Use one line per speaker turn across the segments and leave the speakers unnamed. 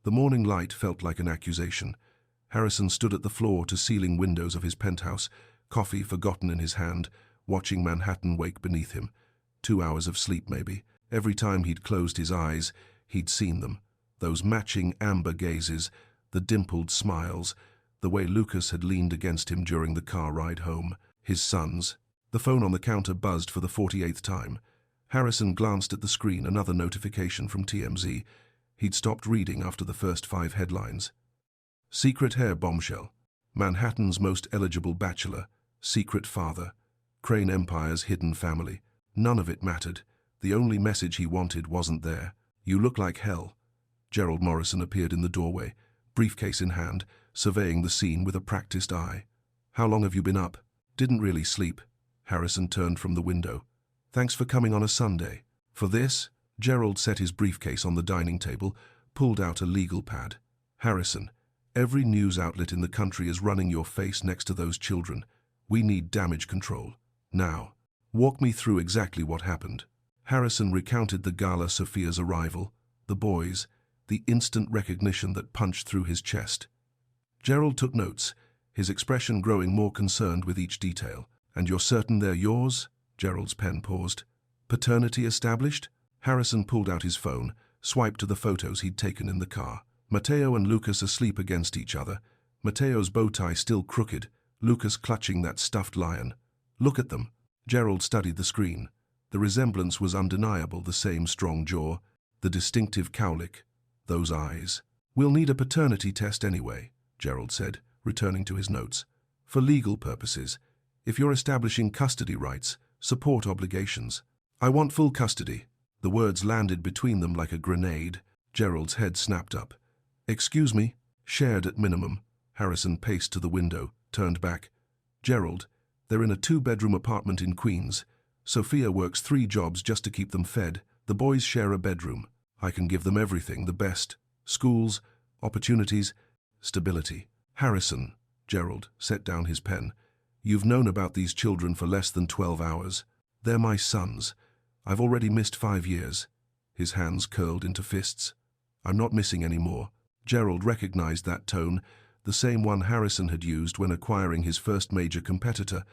The morning light felt like an accusation. Harrison stood at the floor-to-ceiling windows of his penthouse, coffee forgotten in his hand, watching Manhattan wake beneath him. 2 hours of sleep, maybe. Every time he'd closed his eyes, he'd seen them. Those matching amber gazes, the dimpled smiles, the way Lucas had leaned against him during the car ride home. His sons. The phone on the counter buzzed for the 48th time. Harrison glanced at the screen, another notification from TMZ. He'd stopped reading after the first 5 headlines. Secret hair bombshell. Manhattan's most eligible bachelor. Secret father. Crane Empire's hidden family. None of it mattered. The only message he wanted wasn't there. You look like hell. Gerald Morrison appeared in the doorway, briefcase in hand, surveying the scene with a practiced eye. How long have you been up? Didn't really sleep. Harrison turned from the window. Thanks for coming on a Sunday. For this? Gerald set his briefcase on the dining table, pulled out a legal pad. Harrison, every news outlet in the country is running your face next to those children. We need damage control. Now, walk me through exactly what happened. Harrison recounted the Gala Sophia's arrival, the boys, the instant recognition that punched through his chest. Gerald took notes, his expression growing more concerned with each detail. And you're certain they're yours? Gerald's pen paused. Paternity established? Harrison pulled out his phone, swiped to the photos he'd taken in the car. Mateo and Lucas asleep against each other, Mateo's bow tie still crooked, Lucas clutching that stuffed lion. Look at them. Gerald studied the screen. The resemblance was undeniable, the same strong jaw, the distinctive cowlick, those eyes. We'll need a paternity test anyway, Gerald said, returning to his notes. For legal purposes, if you're establishing custody rights, support obligations. I want full custody. The words landed between them like a grenade. Gerald's head snapped up. Excuse me? Shared at minimum. Harrison paced to the window, turned back. Gerald, they're in a 2-bedroom apartment in Queens. Sophia works 3 jobs just to keep them fed. The boys share a bedroom. I can give them everything, the best. Schools, opportunities, stability. Harrison, Gerald set down his pen. You've known about these children for less than 12 hours. They're my sons. I've already missed 5 years. His hands curled into fists. I'm not missing any more. Gerald recognized that tone, the same one Harrison had used when acquiring his first major competitor,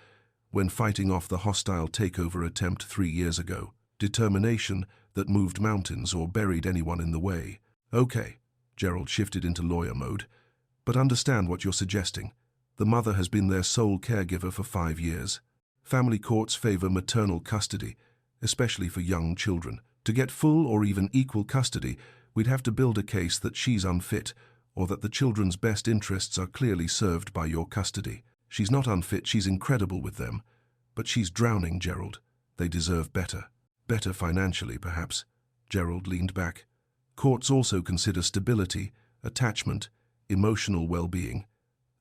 when fighting off the hostile takeover attempt 3 years ago. Determination that moved mountains or buried anyone in the way. Okay, Gerald shifted into lawyer mode. But understand what you're suggesting. The mother has been their sole caregiver for 5 years. Family courts favor maternal custody, especially for young children. To get full or even equal custody, we'd have to build a case that she's unfit, or that the children's best interests are clearly served by your custody. She's not unfit, she's incredible with them. But she's drowning, Gerald. They deserve better. Better financially, perhaps. Gerald leaned back. Courts also consider stability, attachment, emotional well-being.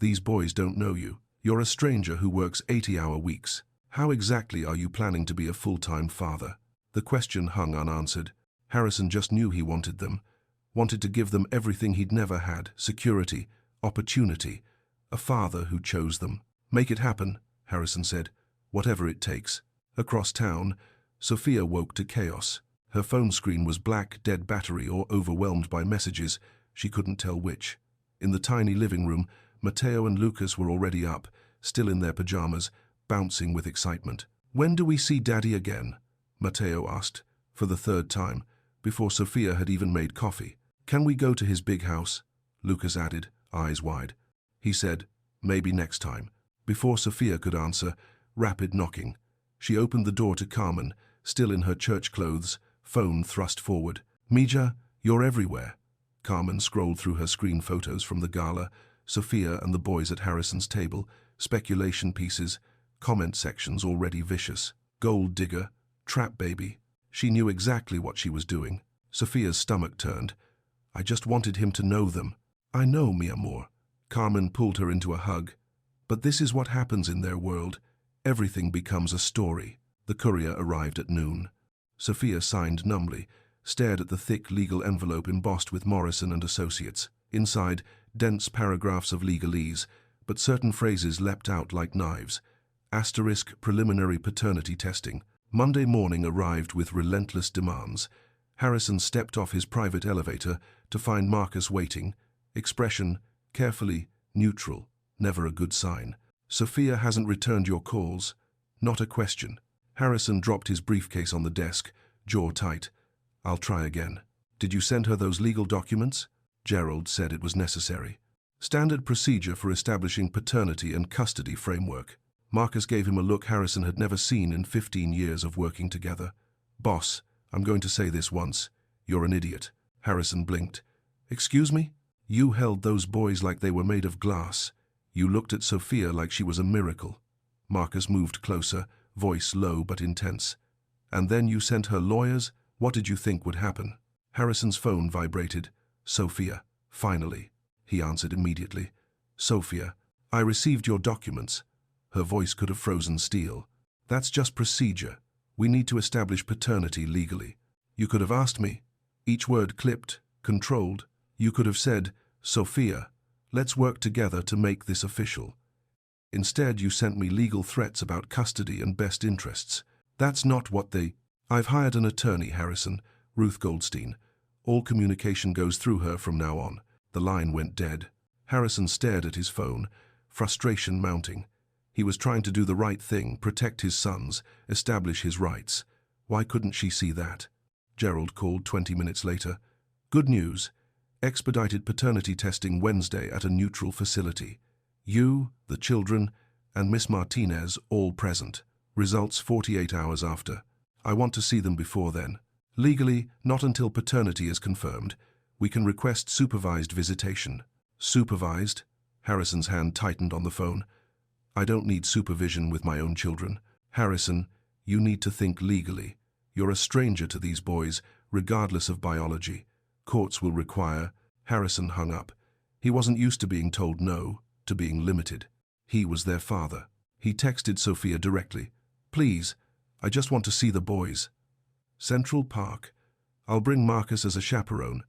These boys don't know you. You're a stranger who works 80-hour weeks. How exactly are you planning to be a full-time father? The question hung unanswered. Harrison just knew he wanted them. Wanted to give them everything he'd never had, security, opportunity, a father who chose them. Make it happen, Harrison said, whatever it takes. Across town, Sophia woke to chaos. Her phone screen was black, dead battery, or overwhelmed by messages. She couldn't tell which. In the tiny living room, Mateo and Lucas were already up, still in their pajamas, bouncing with excitement. When do we see Daddy again? Mateo asked, for the 3rd time, before Sophia had even made coffee. Can we go to his big house? Lucas added, eyes wide. He said, maybe next time. Before Sophia could answer, rapid knocking. She opened the door to Carmen, still in her church clothes, phone thrust forward. Mija, you're everywhere. Carmen scrolled through her screen photos from the gala, Sophia and the boys at Harrison's table, speculation pieces, comment sections already vicious. Gold digger, trap baby. She knew exactly what she was doing. Sophia's stomach turned. I just wanted him to know them. I know, mi amor. Carmen pulled her into a hug. But this is what happens in their world. Everything becomes a story. The courier arrived at noon. Sophia signed numbly, stared at the thick legal envelope embossed with Morrison and Associates. Inside, dense paragraphs of legalese, but certain phrases leapt out like knives. Asterisk preliminary paternity testing. Monday morning arrived with relentless demands. Harrison stepped off his private elevator, to find Marcus waiting, expression carefully neutral, never a good sign. Sophia hasn't returned your calls. Not a question. Harrison dropped his briefcase on the desk, jaw tight. I'll try again. Did you send her those legal documents? Gerald said it was necessary. Standard procedure for establishing paternity and custody framework. Marcus gave him a look Harrison had never seen in 15 years of working together. Boss, I'm going to say this once. You're an idiot. Harrison blinked. Excuse me? You held those boys like they were made of glass. You looked at Sophia like she was a miracle. Marcus moved closer, voice low but intense. And then you sent her lawyers? What did you think would happen? Harrison's phone vibrated. Sophia, finally. He answered immediately. Sophia, I received your documents. Her voice could have frozen steel. That's just procedure. We need to establish paternity legally. You could have asked me. Each word clipped, controlled. You could have said, Sophia, let's work together to make this official. Instead, you sent me legal threats about custody and best interests. That's not what they... I've hired an attorney, Harrison, Ruth Goldstein. All communication goes through her from now on. The line went dead. Harrison stared at his phone, frustration mounting. He was trying to do the right thing, protect his sons, establish his rights. Why couldn't she see that? Gerald called 20 minutes later. Good news. Expedited paternity testing Wednesday at a neutral facility. You, the children, and Miss Martinez all present. Results 48 hours after. I want to see them before then. Legally, not until paternity is confirmed. We can request supervised visitation. Supervised? Harrison's hand tightened on the phone. I don't need supervision with my own children. Harrison, you need to think legally. You're a stranger to these boys, regardless of biology. Courts will require... Harrison hung up. He wasn't used to being told no, to being limited. He was their father. He texted Sophia directly. Please, I just want to see the boys. Central Park. I'll bring Marcus as a chaperone.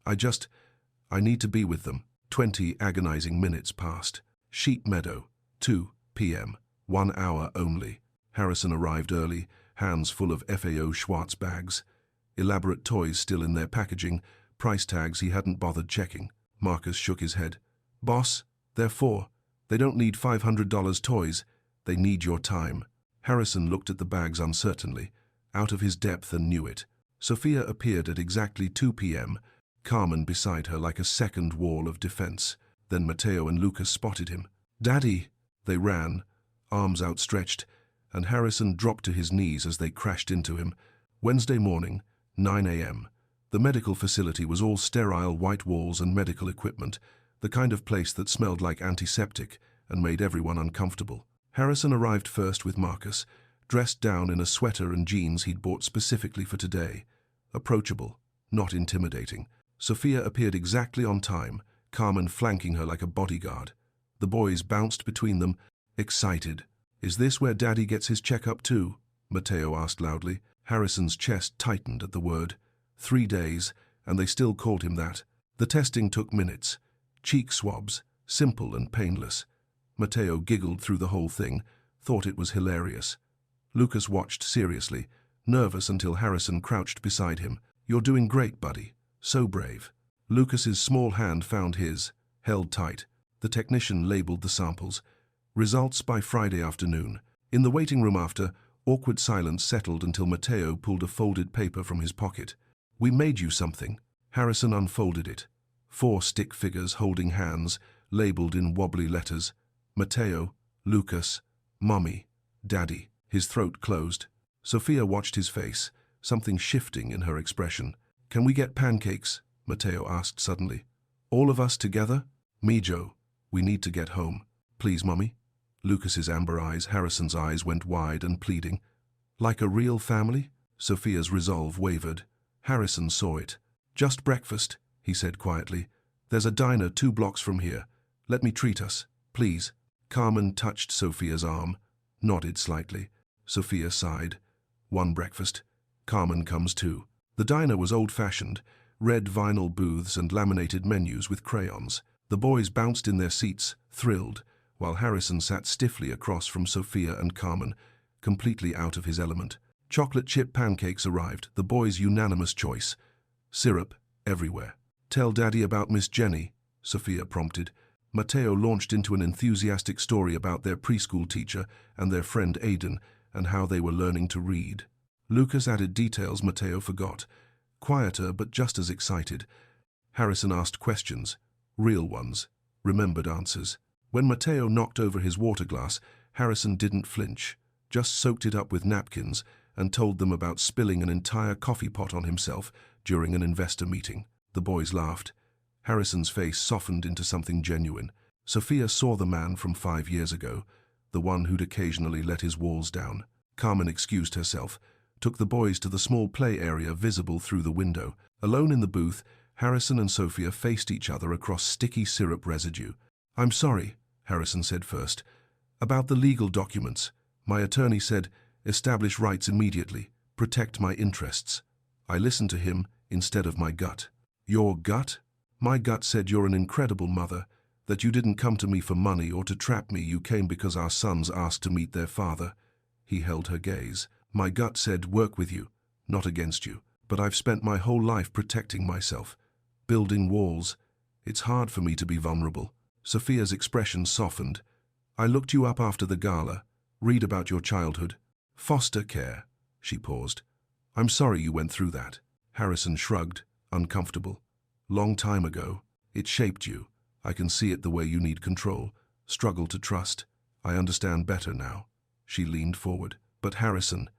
I need to be with them. 20 agonizing minutes passed. Sheep Meadow, 2 p.m., 1 hour only. Harrison arrived early, hands full of FAO Schwartz bags. Elaborate toys still in their packaging, price tags he hadn't bothered checking. Marcus shook his head. Boss, they're for. They don't need $500 toys. They need your time. Harrison looked at the bags uncertainly, out of his depth, and knew it. Sophia appeared at exactly 2 p.m., Carmen beside her like a second wall of defense. Then Mateo and Lucas spotted him. Daddy! They ran, arms outstretched, and Harrison dropped to his knees as they crashed into him. Wednesday morning, 9 a.m. The medical facility was all sterile white walls and medical equipment, the kind of place that smelled like antiseptic and made everyone uncomfortable. Harrison arrived first with Marcus, dressed down in a sweater and jeans he'd bought specifically for today. Approachable, not intimidating. Sophia appeared exactly on time, Carmen flanking her like a bodyguard. The boys bounced between them, excited. Is this where Daddy gets his checkup too? Mateo asked loudly. Harrison's chest tightened at the word. 3 days, and they still called him that. The testing took minutes. Cheek swabs, simple and painless. Mateo giggled through the whole thing, thought it was hilarious. Lucas watched seriously, nervous until Harrison crouched beside him. You're doing great, buddy. So brave. Lucas's small hand found his, held tight. The technician labeled the samples. Results by Friday afternoon. In the waiting room after, awkward silence settled until Mateo pulled a folded paper from his pocket. We made you something. Harrison unfolded it. 4 stick figures holding hands, labeled in wobbly letters. Mateo, Lucas, Mommy, Daddy. His throat closed. Sophia watched his face, something shifting in her expression. Can we get pancakes? Mateo asked suddenly. All of us together? Me, Joe. We need to get home. Please, Mommy. Lucas's amber eyes, Harrison's eyes went wide and pleading. Like a real family? Sophia's resolve wavered. Harrison saw it. Just breakfast, he said quietly. There's a diner 2 blocks from here. Let me treat us, please. Carmen touched Sophia's arm, nodded slightly. Sophia sighed. 1 breakfast. Carmen comes too. The diner was old-fashioned, red vinyl booths and laminated menus with crayons. The boys bounced in their seats, thrilled, while Harrison sat stiffly across from Sophia and Carmen, completely out of his element. Chocolate chip pancakes arrived, the boys' unanimous choice. Syrup everywhere. Tell Daddy about Miss Jenny, Sophia prompted. Matteo launched into an enthusiastic story about their preschool teacher and their friend Aidan and how they were learning to read. Lucas added details Matteo forgot, quieter but just as excited. Harrison asked questions, real ones, remembered answers. When Matteo knocked over his water glass, Harrison didn't flinch, just soaked it up with napkins and told them about spilling an entire coffee pot on himself during an investor meeting. The boys laughed. Harrison's face softened into something genuine. Sophia saw the man from 5 years ago, the one who'd occasionally let his walls down. Carmen excused herself, took the boys to the small play area visible through the window. Alone in the booth, Harrison and Sophia faced each other across sticky syrup residue. "I'm sorry," Harrison said first. "About the legal documents. My attorney said, establish rights immediately, protect my interests. I listened to him instead of my gut." "Your gut?" "My gut said you're an incredible mother, that you didn't come to me for money or to trap me, you came because our sons asked to meet their father." He held her gaze. "My gut said work with you, not against you. But I've spent my whole life protecting myself, building walls. It's hard for me to be vulnerable." Sophia's expression softened. "I looked you up after the gala. Read about your childhood. Foster care." She paused. "I'm sorry you went through that." Harrison shrugged, uncomfortable. "Long time ago. It shaped you. I can see it the way you need control, struggle to trust. I understand better now." She leaned forward. "But Harrison,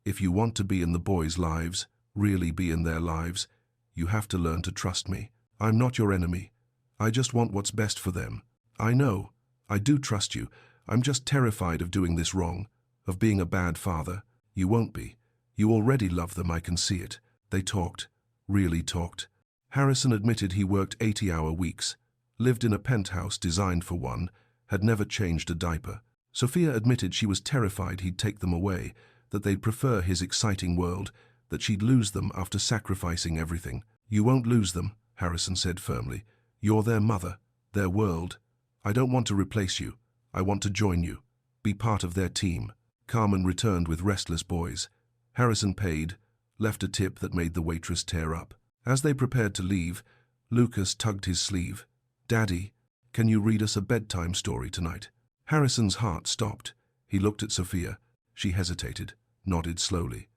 if you want to be in the boys' lives, really be in their lives, you have to learn to trust me. I'm not your enemy. I just want what's best for them. I know. I do trust you. I'm just terrified of doing this wrong, of being a bad father. You won't be. You already love them, I can see it." They talked, really talked. Harrison admitted he worked 80-hour weeks, lived in a penthouse designed for one, had never changed a diaper. Sophia admitted she was terrified he'd take them away, that they'd prefer his exciting world, that she'd lose them after sacrificing everything. "You won't lose them," Harrison said firmly. "You're their mother, their world. I don't want to replace you. I want to join you, be part of their team." Carmen returned with restless boys. Harrison paid, left a tip that made the waitress tear up. As they prepared to leave, Lucas tugged his sleeve. "Daddy, can you read us a bedtime story tonight?" Harrison's heart stopped. He looked at Sophia. She hesitated, nodded slowly.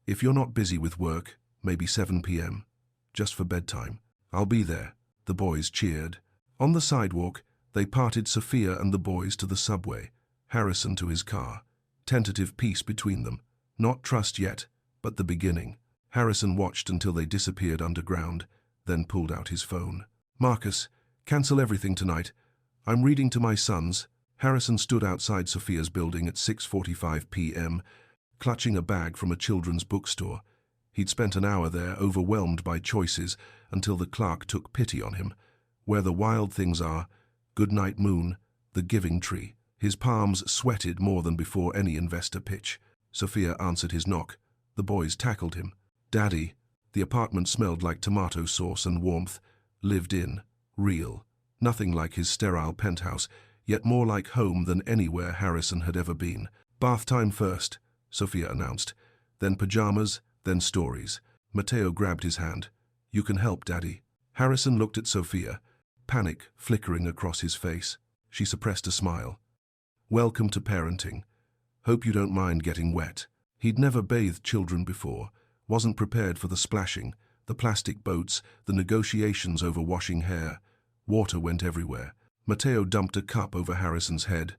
"If you're not busy with work, maybe 7 p.m., just for bedtime. I'll be there." The boys cheered. On the sidewalk, they parted Sophia and the boys to the subway, Harrison to his car. Tentative peace between them. Not trust yet, but the beginning. Harrison watched until they disappeared underground, then pulled out his phone. "Marcus, cancel everything tonight. I'm reading to my sons." Harrison stood outside Sophia's building at 6:45 p.m., clutching a bag from a children's bookstore. He'd spent an hour there, overwhelmed by choices, until the clerk took pity on him. Where the Wild Things Are, Goodnight Moon, The Giving Tree. His palms sweated more than before any investor pitch. Sophia answered his knock. The boys tackled him. "Daddy." The apartment smelled like tomato sauce and warmth. Lived in. Real. Nothing like his sterile penthouse, yet more like home than anywhere Harrison had ever been. "Bath time first," Sophia announced. "Then pajamas, then stories." Matteo grabbed his hand. "You can help, Daddy." Harrison looked at Sophia, panic flickering across his face. She suppressed a smile. "Welcome to parenting. Hope you don't mind getting wet." He'd never bathed children before, wasn't prepared for the splashing, the plastic boats, the negotiations over washing hair. Water went everywhere. Matteo dumped a cup over Harrison's head.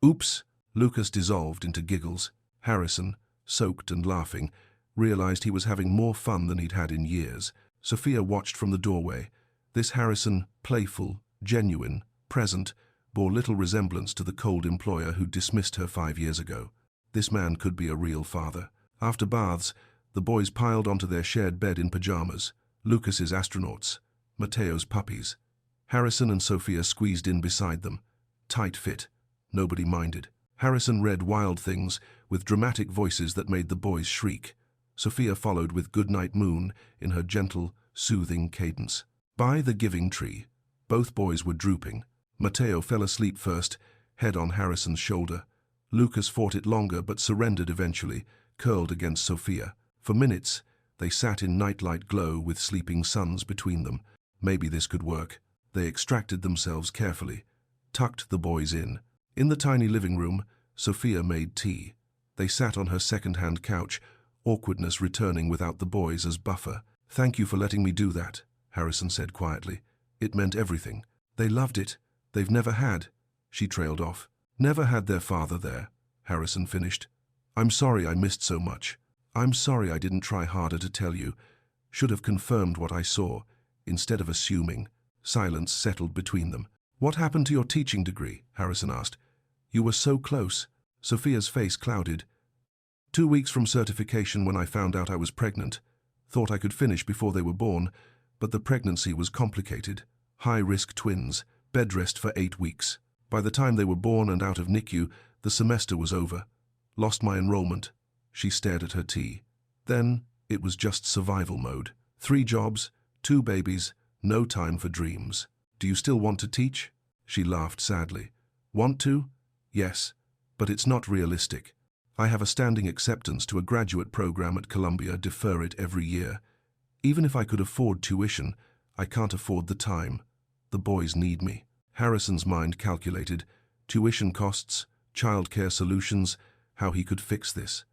"Oops!" Lucas dissolved into giggles. Harrison, soaked and laughing, realized he was having more fun than he'd had in years. Sophia watched from the doorway. This Harrison, playful, genuine, present, bore little resemblance to the cold employer who dismissed her 5 years ago. This man could be a real father. After baths, the boys piled onto their shared bed in pajamas. Lucas's astronauts, Matteo's puppies. Harrison and Sophia squeezed in beside them. Tight fit. Nobody minded. Harrison read Wild Things with dramatic voices that made the boys shriek. Sophia followed with Goodnight Moon in her gentle, soothing cadence. By the Giving Tree, both boys were drooping. Matteo fell asleep first, head on Harrison's shoulder. Lucas fought it longer but surrendered eventually, curled against Sophia. For minutes, they sat in nightlight glow with sleeping suns between them. Maybe this could work. They extracted themselves carefully, tucked the boys in. In the tiny living room, Sophia made tea. They sat on her second-hand couch, awkwardness returning without the boys as buffer. "Thank you for letting me do that," Harrison said quietly. "It meant everything. They loved it. They've never had," she trailed off. "Never had their father there," Harrison finished. "I'm sorry I missed so much. I'm sorry I didn't try harder to tell you. Should have confirmed what I saw, instead of assuming." Silence settled between them. "What happened to your teaching degree?" Harrison asked. "You were so close." Sophia's face clouded. 2 weeks from certification when I found out I was pregnant. Thought I could finish before they were born, but the pregnancy was complicated. High-risk twins, bed rest for 8 weeks. By the time they were born and out of NICU, the semester was over. Lost my enrollment. She stared at her tea. Then it was just survival mode. 3 jobs, 2 babies, no time for dreams. "Do you still want to teach?" She laughed sadly. "Want to? Yes, but it's not realistic. I have a standing acceptance to a graduate program at Columbia, defer it every year. Even if I could afford tuition, I can't afford the time. The boys need me." Harrison's mind calculated tuition costs, childcare solutions, how he could fix this.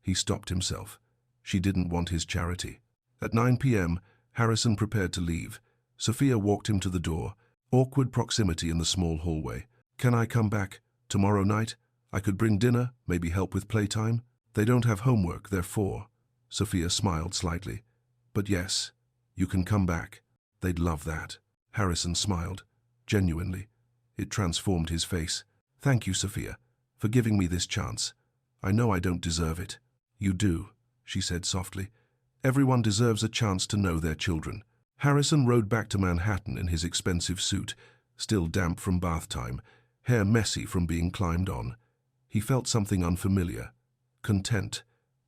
He stopped himself. She didn't want his charity. At 9 p.m., Harrison prepared to leave. Sophia walked him to the door. Awkward proximity in the small hallway. "Can I come back tomorrow night? I could bring dinner, maybe help with playtime." "They don't have homework, they're 4. Sophia smiled slightly. "But yes, you can come back. They'd love that." Harrison smiled, genuinely. It transformed his face. "Thank you, Sophia, for giving me this chance. I know I don't deserve it." "You do," she said softly. "Everyone deserves a chance to know their children." Harrison rode back to Manhattan in his expensive suit, still damp from bath time, hair messy from being climbed on. He felt something unfamiliar. Content.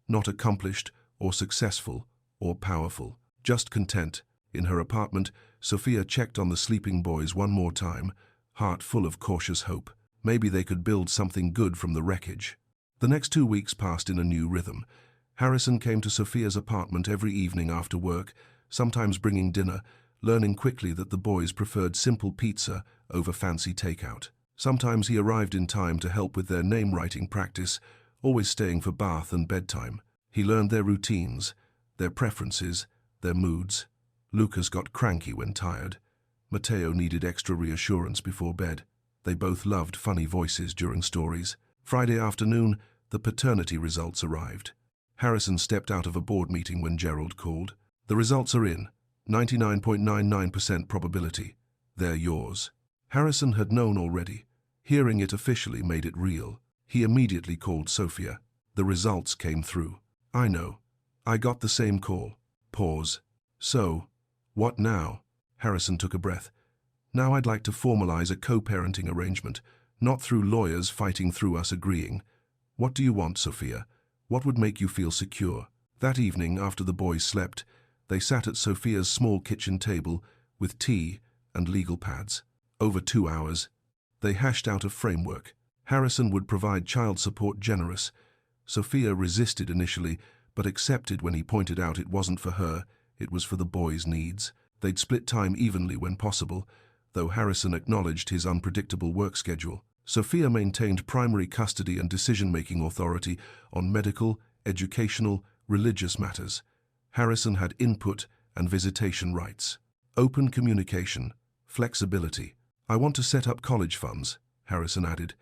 Not accomplished or successful or powerful. Just content. In her apartment, Sophia checked on the sleeping boys one more time, heart full of cautious hope. Maybe they could build something good from the wreckage. The next 2 weeks passed in a new rhythm. Harrison came to Sophia's apartment every evening after work, sometimes bringing dinner, learning quickly that the boys preferred simple pizza over fancy takeout. Sometimes he arrived in time to help with their name-writing practice, always staying for bath and bedtime. He learned their routines, their preferences, their moods. Lucas got cranky when tired. Mateo needed extra reassurance before bed. They both loved funny voices during stories. Friday afternoon, the paternity results arrived. Harrison stepped out of a board meeting when Gerald called. "The results are in. 99.99% probability. They're yours." Harrison had known already. Hearing it officially made it real. He immediately called Sophia. The results came through. "I know. I got the same call." Pause. "So, what now?" Harrison took a breath. "Now I'd like to formalize a co-parenting arrangement, not through lawyers fighting through us agreeing. What do you want, Sophia? What would make you feel secure?" That evening, after the boys slept, they sat at Sophia's small kitchen table with tea and legal pads. Over 2 hours, they hashed out a framework. Harrison would provide child support generous. Sophia resisted initially, but accepted when he pointed out it wasn't for her, it was for the boys' needs. They'd split time evenly when possible, though Harrison acknowledged his unpredictable work schedule. Sophia maintained primary custody and decision-making authority on medical, educational, religious matters. Harrison had input and visitation rights. Open communication, flexibility. "I want to set up college funds," Harrison added,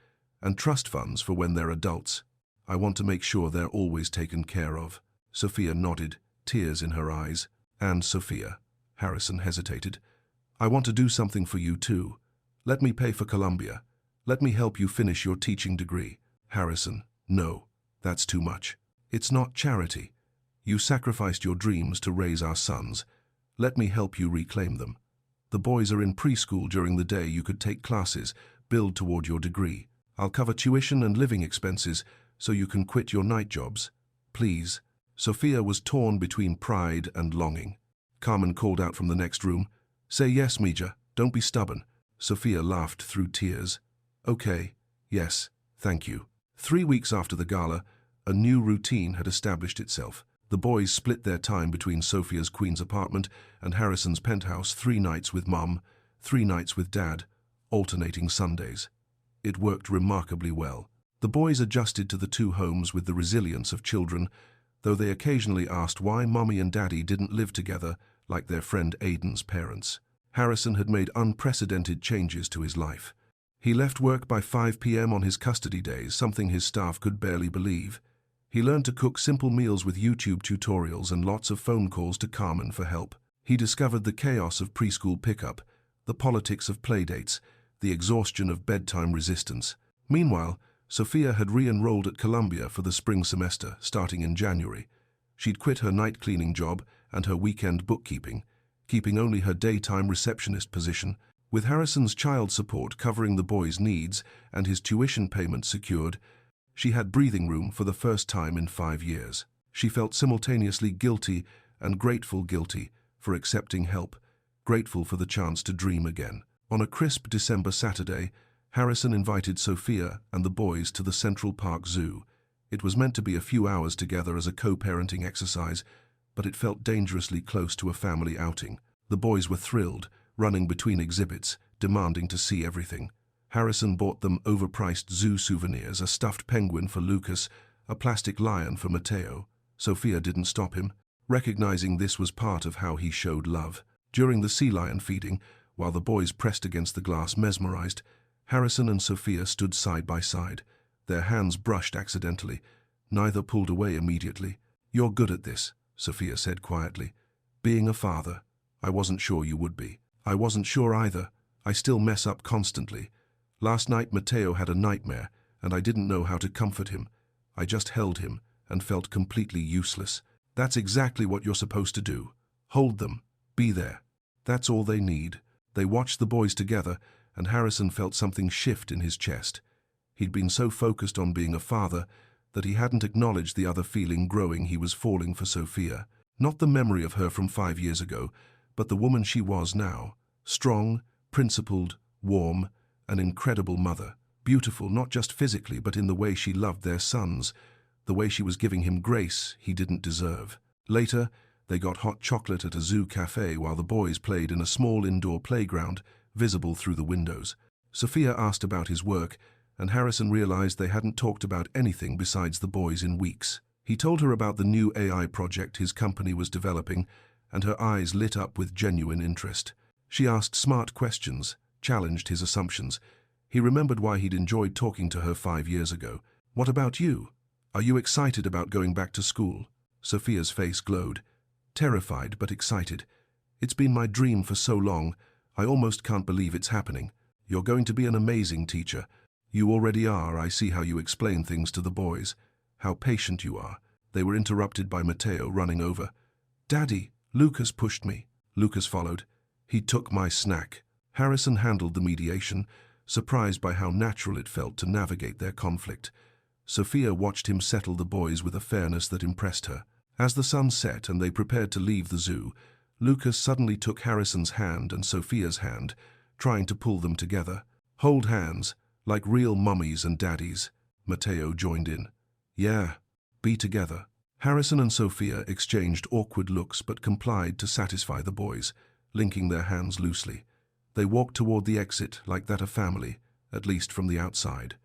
"and trust funds for when they're adults. I want to make sure they're always taken care of." Sophia nodded, tears in her eyes. "And Sophia," Harrison hesitated, "I want to do something for you too. Let me pay for Columbia. Let me help you finish your teaching degree." Harrison, "No, that's too much. It's not charity. You sacrificed your dreams to raise our sons. Let me help you reclaim them. The boys are in preschool during the day. You could take classes, build toward your degree. I'll cover tuition and living expenses so you can quit your night jobs. Please." Sophia was torn between pride and longing. Carmen called out from the next room, "Say yes, Mija. Don't be stubborn." Sophia laughed through tears. "Okay, yes, thank you." 3 weeks after the gala, a new routine had established itself. The boys split their time between Sophia's Queen's apartment and Harrison's penthouse, 3 nights with Mum, 3 nights with Dad, alternating Sundays. It worked remarkably well. The boys adjusted to the 2 homes with the resilience of children, though they occasionally asked why Mummy and Daddy didn't live together like their friend Aidan's parents. Harrison had made unprecedented changes to his life. He left work by 5 p.m. on his custody days, something his staff could barely believe. He learned to cook simple meals with YouTube tutorials and lots of phone calls to Carmen for help. He discovered the chaos of preschool pickup, the politics of playdates, the exhaustion of bedtime resistance. Meanwhile, Sophia had re-enrolled at Columbia for the spring semester, starting in January. She'd quit her night cleaning job and her weekend bookkeeping, keeping only her daytime receptionist position. With Harrison's child support covering the boy's needs and his tuition payments secured, she had breathing room for the first time in 5 years. She felt simultaneously guilty and grateful for accepting help, grateful for the chance to dream again. On a crisp December Saturday, Harrison invited Sophia and the boys to the Central Park Zoo. It was meant to be a few hours together as a co-parenting exercise, but it felt dangerously close to a family outing. The boys were thrilled, running between exhibits, demanding to see everything. Harrison bought them overpriced zoo souvenirs, a stuffed penguin for Lucas, a plastic lion for Mateo. Sophia didn't stop him, recognizing this was part of how he showed love. During the sea lion feeding, while the boys pressed against the glass mesmerized, Harrison and Sophia stood side by side. Their hands brushed accidentally. Neither pulled away immediately. "You're good at this," Sophia said quietly. "Being a father, I wasn't sure you would be." "I wasn't sure either. I still mess up constantly. Last night Mateo had a nightmare, and I didn't know how to comfort him. I just held him and felt completely useless." "That's exactly what you're supposed to do. Hold them. Be there. That's all they need." They watched the boys together, and Harrison felt something shift in his chest. He'd been so focused on being a father that he hadn't acknowledged the other feeling growing. He was falling for Sophia. Not the memory of her from 5 years ago, but the woman she was now. Strong, principled, warm, an incredible mother. Beautiful not just physically, but in the way she loved their sons, the way she was giving him grace he didn't deserve. Later, they got hot chocolate at a zoo cafe while the boys played in a small indoor playground, visible through the windows. Sophia asked about his work, and Harrison realized they hadn't talked about anything besides the boys in weeks. He told her about the new AI project his company was developing, and her eyes lit up with genuine interest. She asked smart questions, challenged his assumptions. He remembered why he'd enjoyed talking to her 5 years ago. "What about you? Are you excited about going back to school?" Sophia's face glowed. Terrified but excited. "It's been my dream for so long, I almost can't believe it's happening. You're going to be an amazing teacher. You already are. I see how you explain things to the boys. How patient you are." They were interrupted by Mateo running over. "Daddy, Lucas pushed me." Lucas followed. "He took my snack." Harrison handled the mediation, surprised by how natural it felt to navigate their conflict. Sophia watched him settle the boys with a fairness that impressed her. As the sun set and they prepared to leave the zoo, Lucas suddenly took Harrison's hand and Sophia's hand, trying to pull them together. "Hold hands, like real mummies and daddies." Mateo joined in. "Yeah, be together." Harrison and Sophia exchanged awkward looks but complied to satisfy the boys, linking their hands loosely. They walked toward the exit like that a family, at least from the outside.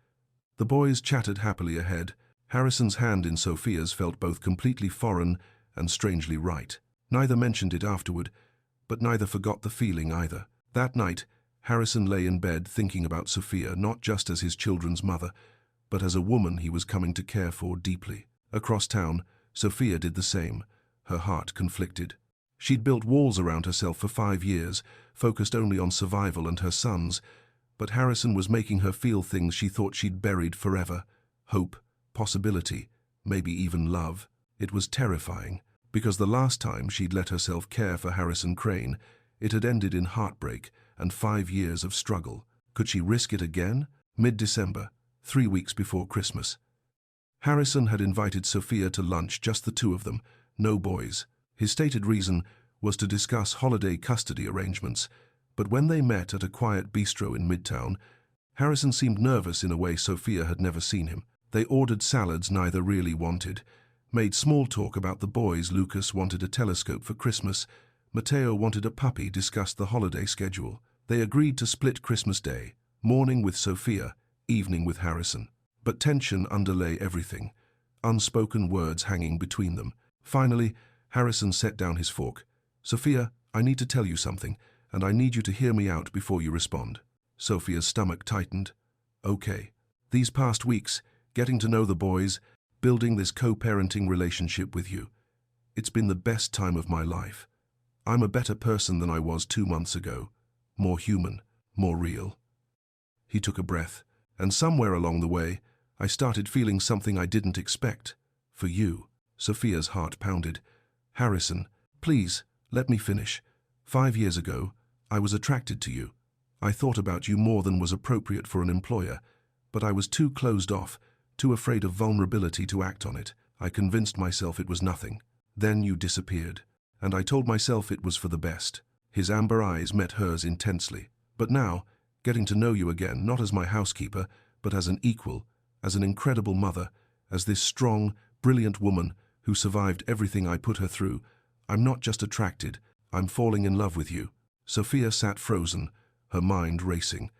The boys chatted happily ahead. Harrison's hand in Sophia's felt both completely foreign and strangely right. Neither mentioned it afterward, but neither forgot the feeling either. That night, Harrison lay in bed thinking about Sophia not just as his children's mother, but as a woman he was coming to care for deeply. Across town, Sophia did the same, her heart conflicted. She'd built walls around herself for 5 years, focused only on survival and her sons, but Harrison was making her feel things she thought she'd buried forever. Hope, possibility, maybe even love. It was terrifying, because the last time she'd let herself care for Harrison Crane, it had ended in heartbreak and 5 years of struggle. Could she risk it again? Mid-December, 3 weeks before Christmas. Harrison had invited Sophia to lunch, just the 2 of them, no boys. His stated reason was to discuss holiday custody arrangements, but when they met at a quiet bistro in Midtown, Harrison seemed nervous in a way Sophia had never seen him. They ordered salads neither really wanted, Made small talk about the boys. Lucas wanted a telescope for Christmas. Matteo wanted a puppy. Discussed the holiday schedule. They agreed to split Christmas Day, morning with Sophia, evening with Harrison. But tension underlay everything, unspoken words hanging between them. Finally, Harrison set down his fork. "Sophia, I need to tell you something, and I need you to hear me out before you respond." Sophia's stomach tightened. "Okay. These past weeks, getting to know the boys, building this co-parenting relationship with you. It's been the best time of my life. I'm a better person than I was 2 months ago. More human, more real." He took a breath, and somewhere along the way, I started feeling something I didn't expect. For you. Sophia's heart pounded. "Harrison, please, let me finish. 5 years ago, I was attracted to you. I thought about you more than was appropriate for an employer, but I was too closed off, too afraid of vulnerability to act on it. I convinced myself it was nothing. Then you disappeared, and I told myself it was for the best." His amber eyes met hers intensely. "But now, getting to know you again, not as my housekeeper, but as an equal, as an incredible mother, as this strong, brilliant woman who survived everything I put her through, I'm not just attracted, I'm falling in love with you." Sophia sat frozen, her mind racing.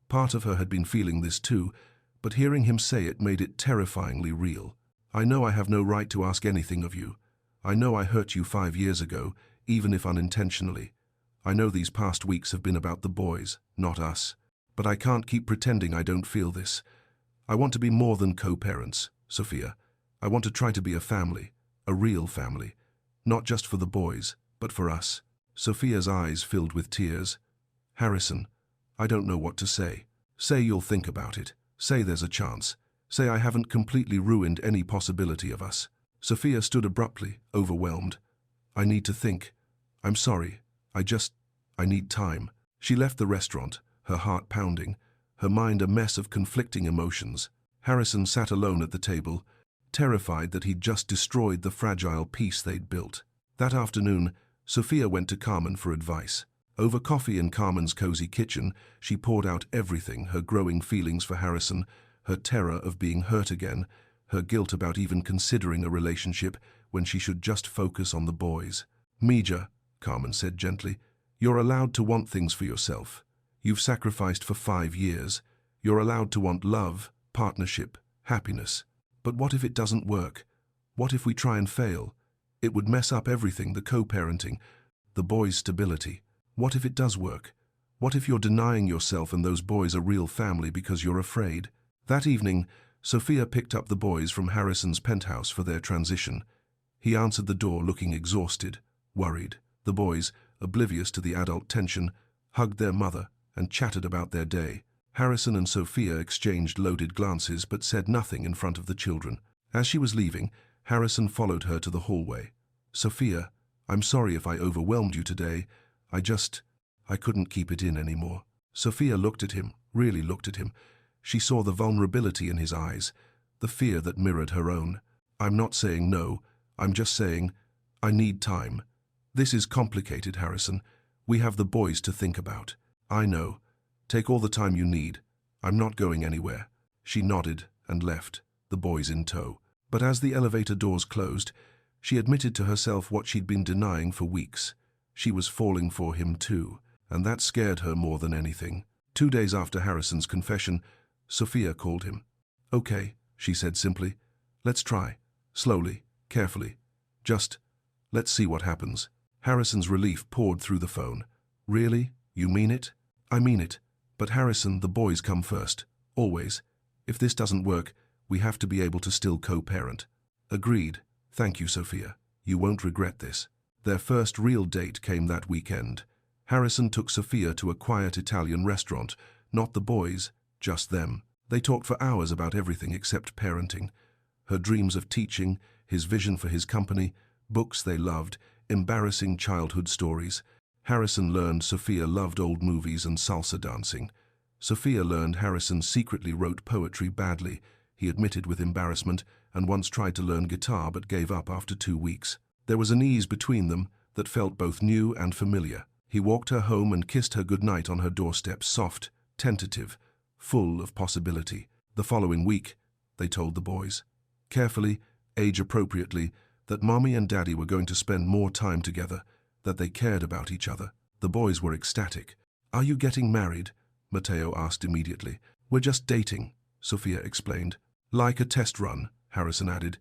Part of her had been feeling this too, but hearing him say it made it terrifyingly real. "I know I have no right to ask anything of you. I know I hurt you 5 years ago, even if unintentionally. I know these past weeks have been about the boys, not us. But I can't keep pretending I don't feel this. I want to be more than co-parents, Sophia. I want to try to be a family, a real family. Not just for the boys, but for us." Sophia's eyes filled with tears. "Harrison, I don't know what to say. Say you'll think about it. Say there's a chance. Say I haven't completely ruined any possibility of us." Sophia stood abruptly, overwhelmed. "I need to think. I'm sorry. I need time." She left the restaurant, her heart pounding, her mind a mess of conflicting emotions. Harrison sat alone at the table, terrified that he'd just destroyed the fragile peace they'd built. That afternoon, Sophia went to Carmen for advice. Over coffee in Carmen's cozy kitchen, she poured out everything, her growing feelings for Harrison, her terror of being hurt again, her guilt about even considering a relationship when she should just focus on the boys. "Mija," Carmen said gently, "you're allowed to want things for yourself. You've sacrificed for 5 years. You're allowed to want love, partnership, happiness. But what if it doesn't work? What if we try and fail? It would mess up everything, the co-parenting, the boys' stability. What if it does work? What if you're denying yourself and those boys a real family because you're afraid?" That evening, Sophia picked up the boys from Harrison's penthouse for their transition. He answered the door looking exhausted, worried. The boys, oblivious to the adult tension, hugged their mother and chatted about their day. Harrison and Sophia exchanged loaded glances but said nothing in front of the children. As she was leaving, Harrison followed her to the hallway. "Sophia, I'm sorry if I overwhelmed you today. I couldn't keep it in anymore." Sophia looked at him, really looked at him. She saw the vulnerability in his eyes, the fear that mirrored her own. "I'm not saying no, I'm just saying, I need time. This is complicated, Harrison. We have the boys to think about." "I know. Take all the time you need. I'm not going anywhere." She nodded and left, the boys in tow. But as the elevator doors closed, she admitted to herself what she'd been denying for weeks. She was falling for him too, and that scared her more than anything. 2 days after Harrison's confession, Sophia called him. "Okay," she said simply. "Let's try. Slowly, carefully. Just, let's see what happens." Harrison's relief poured through the phone. "Really? You mean it?" "I mean it. But Harrison, the boys come first. Always. If this doesn't work, we have to be able to still co-parent." "Agreed. Thank you, Sophia. You won't regret this." Their first real date came that weekend. Harrison took Sophia to a quiet Italian restaurant, not the boys, just them. They talked for hours about everything except parenting. Her dreams of teaching, his vision for his company, books they loved, embarrassing childhood stories. Harrison learned Sophia loved old movies and salsa dancing. Sophia learned Harrison secretly wrote poetry badly, he admitted with embarrassment, and once tried to learn guitar but gave up after 2 weeks. There was an ease between them that felt both new and familiar. He walked her home and kissed her goodnight on her doorstep, soft, tentative, full of possibility. The following week, they told the boys. Carefully, age-appropriately, that Mommy and Daddy were going to spend more time together, that they cared about each other. The boys were ecstatic. "Are you getting married?" Matteo asked immediately. "We're just dating," Sophia explained. "Like a test run," Harrison added,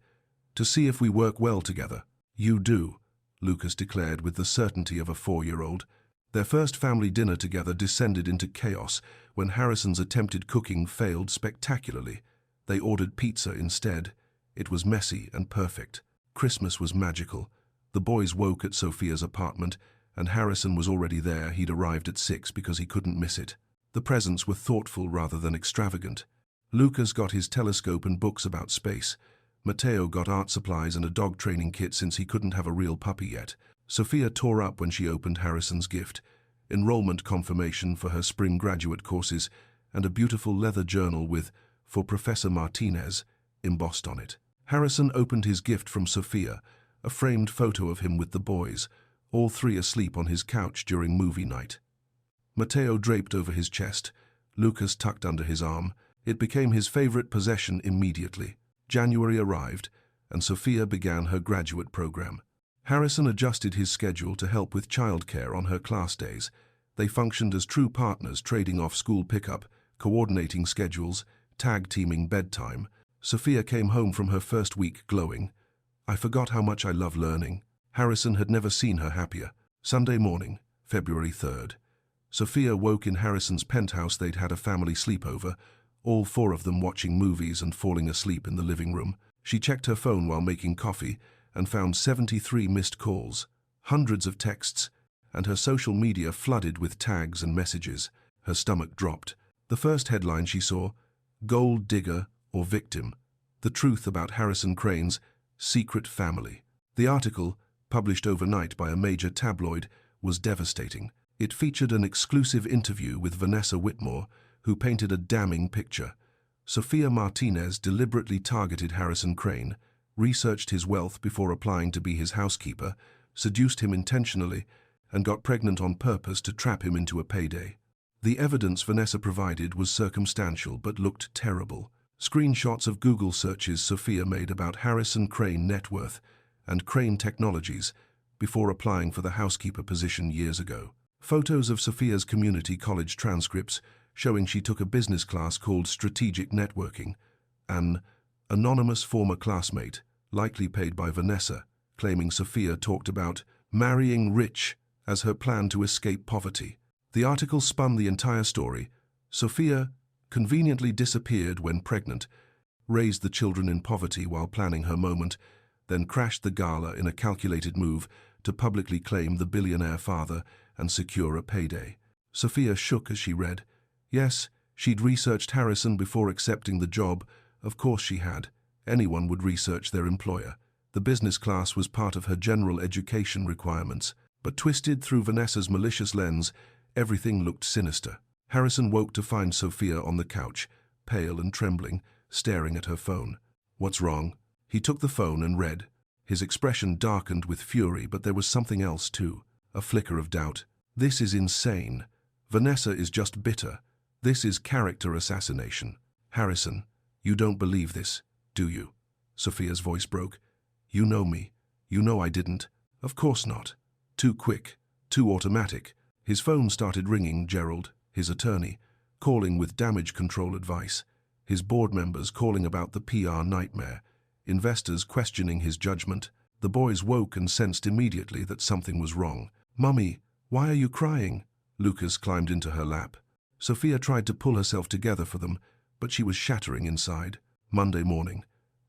"to see if we work well together." "You do," Lucas declared with the certainty of a 4-year-old. Their first family dinner together descended into chaos when Harrison's attempted cooking failed spectacularly. They ordered pizza instead. It was messy and perfect. Christmas was magical. The boys woke at Sophia's apartment, and Harrison was already there. He'd arrived at 6 because he couldn't miss it. The presents were thoughtful rather than extravagant. Lucas got his telescope and books about space. Matteo got art supplies and a dog training kit since he couldn't have a real puppy yet. Sophia tore up when she opened Harrison's gift: enrollment confirmation for her spring graduate courses and a beautiful leather journal with "For Professor Martinez" embossed on it. Harrison opened his gift from Sophia, a framed photo of him with the boys, all three asleep on his couch during movie night. Matteo draped over his chest, Lucas tucked under his arm. It became his favorite possession immediately. January arrived, and Sophia began her graduate program. Harrison adjusted his schedule to help with childcare on her class days. They functioned as true partners, trading off school pickup, coordinating schedules, tag-teaming bedtime. Sophia came home from her first week glowing. "I forgot how much I love learning." Harrison had never seen her happier. Sunday morning, February 3rd. Sophia woke in Harrison's penthouse. They'd had a family sleepover, all 4 of them watching movies and falling asleep in the living room. She checked her phone while making coffee and found 73 missed calls, hundreds of texts, and her social media flooded with tags and messages. Her stomach dropped. The first headline she saw: "Gold digger or victim? The truth about Harrison Crane's secret family." The article, published overnight by a major tabloid, was devastating. It featured an exclusive interview with Vanessa Whitmore, who painted a damning picture. Sophia Martinez deliberately targeted Harrison Crane, researched his wealth before applying to be his housekeeper, seduced him intentionally, and got pregnant on purpose to trap him into a payday. The evidence Vanessa provided was circumstantial but looked terrible. Screenshots of Google searches Sophia made about Harrison Crane net worth and Crane Technologies before applying for the housekeeper position years ago. Photos of Sophia's community college transcripts showing she took a business class called Strategic Networking. An anonymous former classmate, likely paid by Vanessa, claiming Sophia talked about marrying rich as her plan to escape poverty. The article spun the entire story. Sophia conveniently disappeared when pregnant, raised the children in poverty while planning her moment, then crashed the gala in a calculated move to publicly claim the billionaire father and secure a payday. Sophia shook as she read. Yes, she'd researched Harrison before accepting the job. Of course she had. Anyone would research their employer. The business class was part of her general education requirements. But twisted through Vanessa's malicious lens, everything looked sinister. Harrison woke to find Sophia on the couch, pale and trembling, staring at her phone. "What's wrong?" He took the phone and read. His expression darkened with fury, but there was something else too, a flicker of doubt. "This is insane. Vanessa is just bitter. This is character assassination. Harrison, you don't believe this, do you?" Sophia's voice broke. "You know me. You know I didn't." "Of course not." Too quick, too automatic. His phone started ringing. Gerald, his attorney, calling with damage control advice. His board members calling about the PR nightmare. Investors questioning his judgment. The boys woke and sensed immediately that something was wrong. "Mummy, why are you crying?" Lucas climbed into her lap. Sophia tried to pull herself together for them, but she was shattering inside. Monday morning.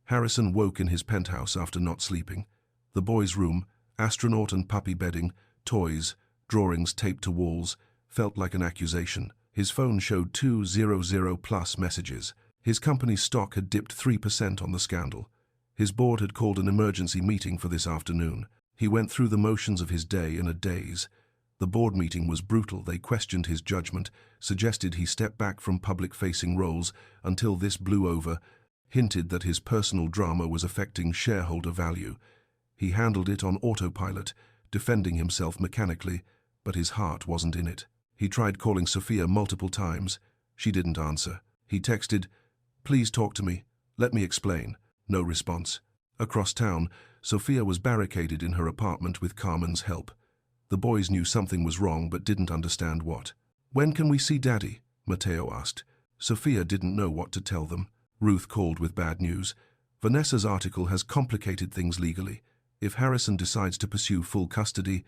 Harrison woke in his penthouse after not sleeping. The boys' room, astronaut and puppy bedding, toys, drawings taped to walls, felt like an accusation. His phone showed 200+ messages. His company's stock had dipped 3% on the scandal. His board had called an emergency meeting for this afternoon. He went through the motions of his day in a daze. The board meeting was brutal. They questioned his judgment, suggested he step back from public-facing roles until this blew over, hinted that his personal drama was affecting shareholder value. He handled it on autopilot, defending himself mechanically, but his heart wasn't in it. He tried calling Sophia multiple times. She didn't answer. He texted, "Please talk to me. Let me explain." No response. Across town, Sophia was barricaded in her apartment with Carmen's help. The boys knew something was wrong but didn't understand what. "When can we see Daddy?" Mateo asked. Sophia didn't know what to tell them. Ruth called with bad news. "Vanessa's article has complicated things legally. If Harrison decides to pursue full custody,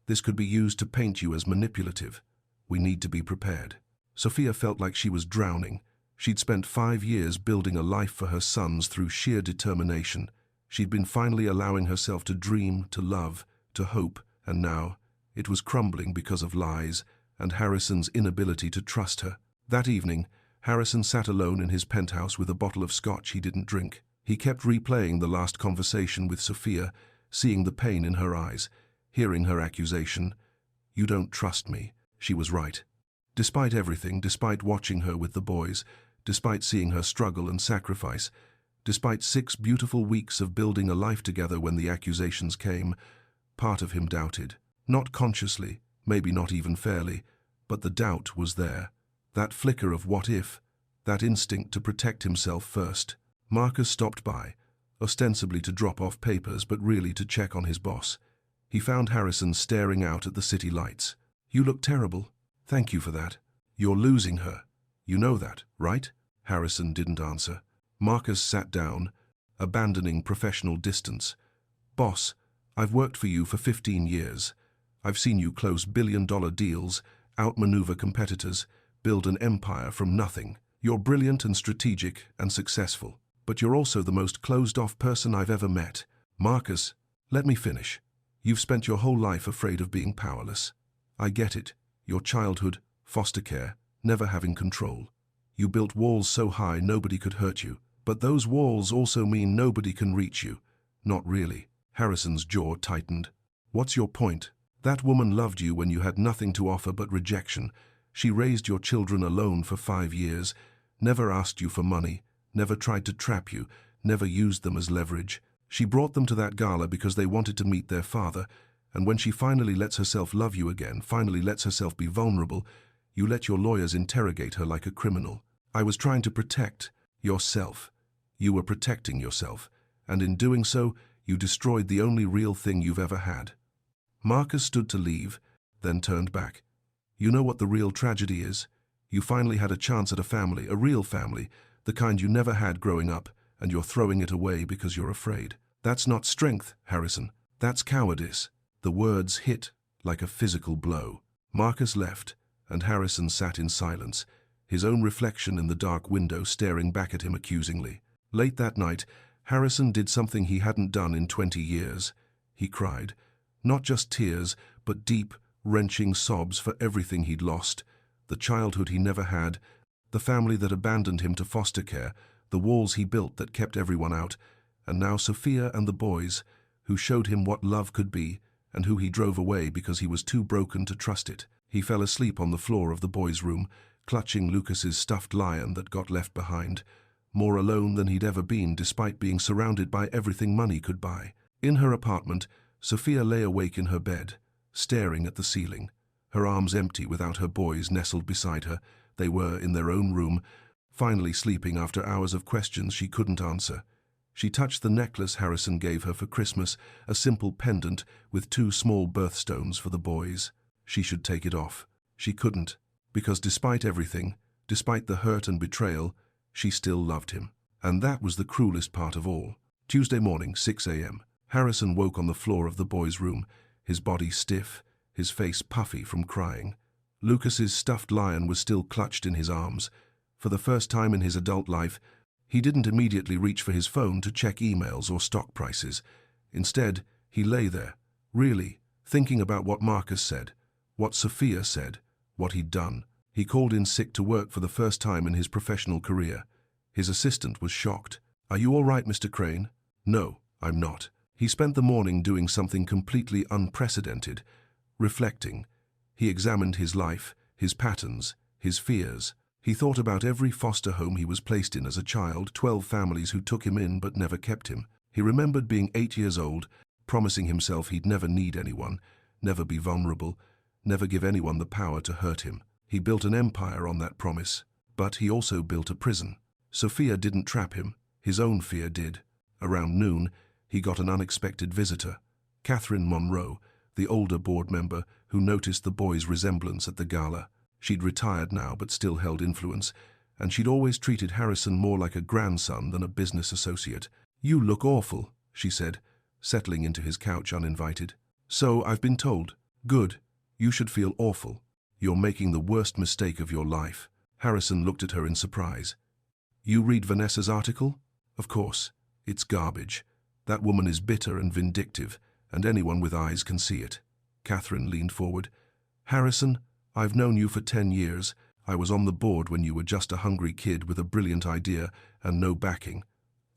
this could be used to paint you as manipulative. We need to be prepared." Sophia felt like she was drowning. She'd spent 5 years building a life for her sons through sheer determination. She'd been finally allowing herself to dream, to love, to hope, and now it was crumbling because of lies and Harrison's inability to trust her. That evening, Harrison sat alone in his penthouse with a bottle of scotch he didn't drink. He kept replaying the last conversation with Sophia, seeing the pain in her eyes, hearing her accusation. "You don't trust me." She was right. Despite everything, despite watching her with the boys, despite seeing her struggle and sacrifice, despite 6 beautiful weeks of building a life together when the accusations came, part of him doubted. Not consciously, maybe not even fairly, but the doubt was there. That flicker of what if, that instinct to protect himself first. Marcus stopped by, ostensibly to drop off papers but really to check on his boss. He found Harrison staring out at the city lights. "You look terrible." "Thank you for that." "You're losing her. You know that, right?" Harrison didn't answer. Marcus sat down, abandoning professional distance. "Boss, I've worked for you for 15 years. I've seen you close billion-dollar deals, outmaneuver competitors, build an empire from nothing. You're brilliant and strategic and successful. But you're also the most closed-off person I've ever met." "Marcus, let me finish. You've spent your whole life afraid of being powerless. I get it. Your childhood, foster care, never having control. You built walls so high nobody could hurt you. But those walls also mean nobody can reach you." "Not really." Harrison's jaw tightened. "What's your point? That woman loved you when you had nothing to offer but rejection. She raised your children alone for 5 years, never asked you for money, never tried to trap you, never used them as leverage. She brought them to that gala because they wanted to meet their father, and when she finally lets herself love you again, finally lets herself be vulnerable, you let your lawyers interrogate her like a criminal. I was trying to protect yourself. You were protecting yourself, and in doing so, you destroyed the only real thing you've ever had." Marcus stood to leave, then turned back. "You know what the real tragedy is? You finally had a chance at a family, a real family, the kind you never had growing up, and you're throwing it away because you're afraid. That's not strength, Harrison. That's cowardice." The words hit like a physical blow. Marcus left, and Harrison sat in silence, his own reflection in the dark window staring back at him accusingly. Late that night, Harrison did something he hadn't done in 20 years. He cried. Not just tears, but deep, wrenching sobs for everything he'd lost. The childhood he never had, the family that abandoned him to foster care, the walls he built that kept everyone out, and now Sophia and the boys, who showed him what love could be, and who he drove away because he was too broken to trust it. He fell asleep on the floor of the boys' room, clutching Lucas's stuffed lion that got left behind, more alone than he'd ever been despite being surrounded by everything money could buy. In her apartment, Sophia lay awake in her bed, staring at the ceiling, her arms empty without her boys nestled beside her. They were in their own room, finally sleeping after hours of questions she couldn't answer. She touched the necklace Harrison gave her for Christmas, a simple pendant with 2 small birthstones for the boys. She should take it off. She couldn't, because despite everything, despite the hurt and betrayal, she still loved him. And that was the cruelest part of all. Tuesday morning, 6 a.m. Harrison woke on the floor of the boys' room, his body stiff, his face puffy from crying. Lucas's stuffed lion was still clutched in his arms. For the first time in his adult life, he didn't immediately reach for his phone to check emails or stock prices. Instead, he lay there, really, thinking about what Marcus said, what Sophia said, what he'd done. He called in sick to work for the first time in his professional career. His assistant was shocked. "Are you all right, Mr. Crane?" "No, I'm not." He spent the morning doing something completely unprecedented, reflecting. He examined his life, his patterns, his fears. He thought about every foster home he was placed in as a child, 12 families who took him in but never kept him. He remembered being 8 years old, promising himself he'd never need anyone, never be vulnerable, never give anyone the power to hurt him. He built an empire on that promise, but he also built a prison. Sophia didn't trap him, his own fear did. Around noon, he got an unexpected visitor, Catherine Monroe, the older board member who noticed the boys' resemblance at the gala. She'd retired now but still held influence, and she'd always treated Harrison more like a grandson than a business associate. "You look awful," she said, settling into his couch uninvited. "So I've been told." "Good. You should feel awful. You're making the worst mistake of your life." Harrison looked at her in surprise. "You read Vanessa's article?" "Of course. It's garbage. That woman is bitter and vindictive, and anyone with eyes can see it." Catherine leaned forward. "Harrison, I've known you for 10 years. I was on the board when you were just a hungry kid with a brilliant idea and no backing.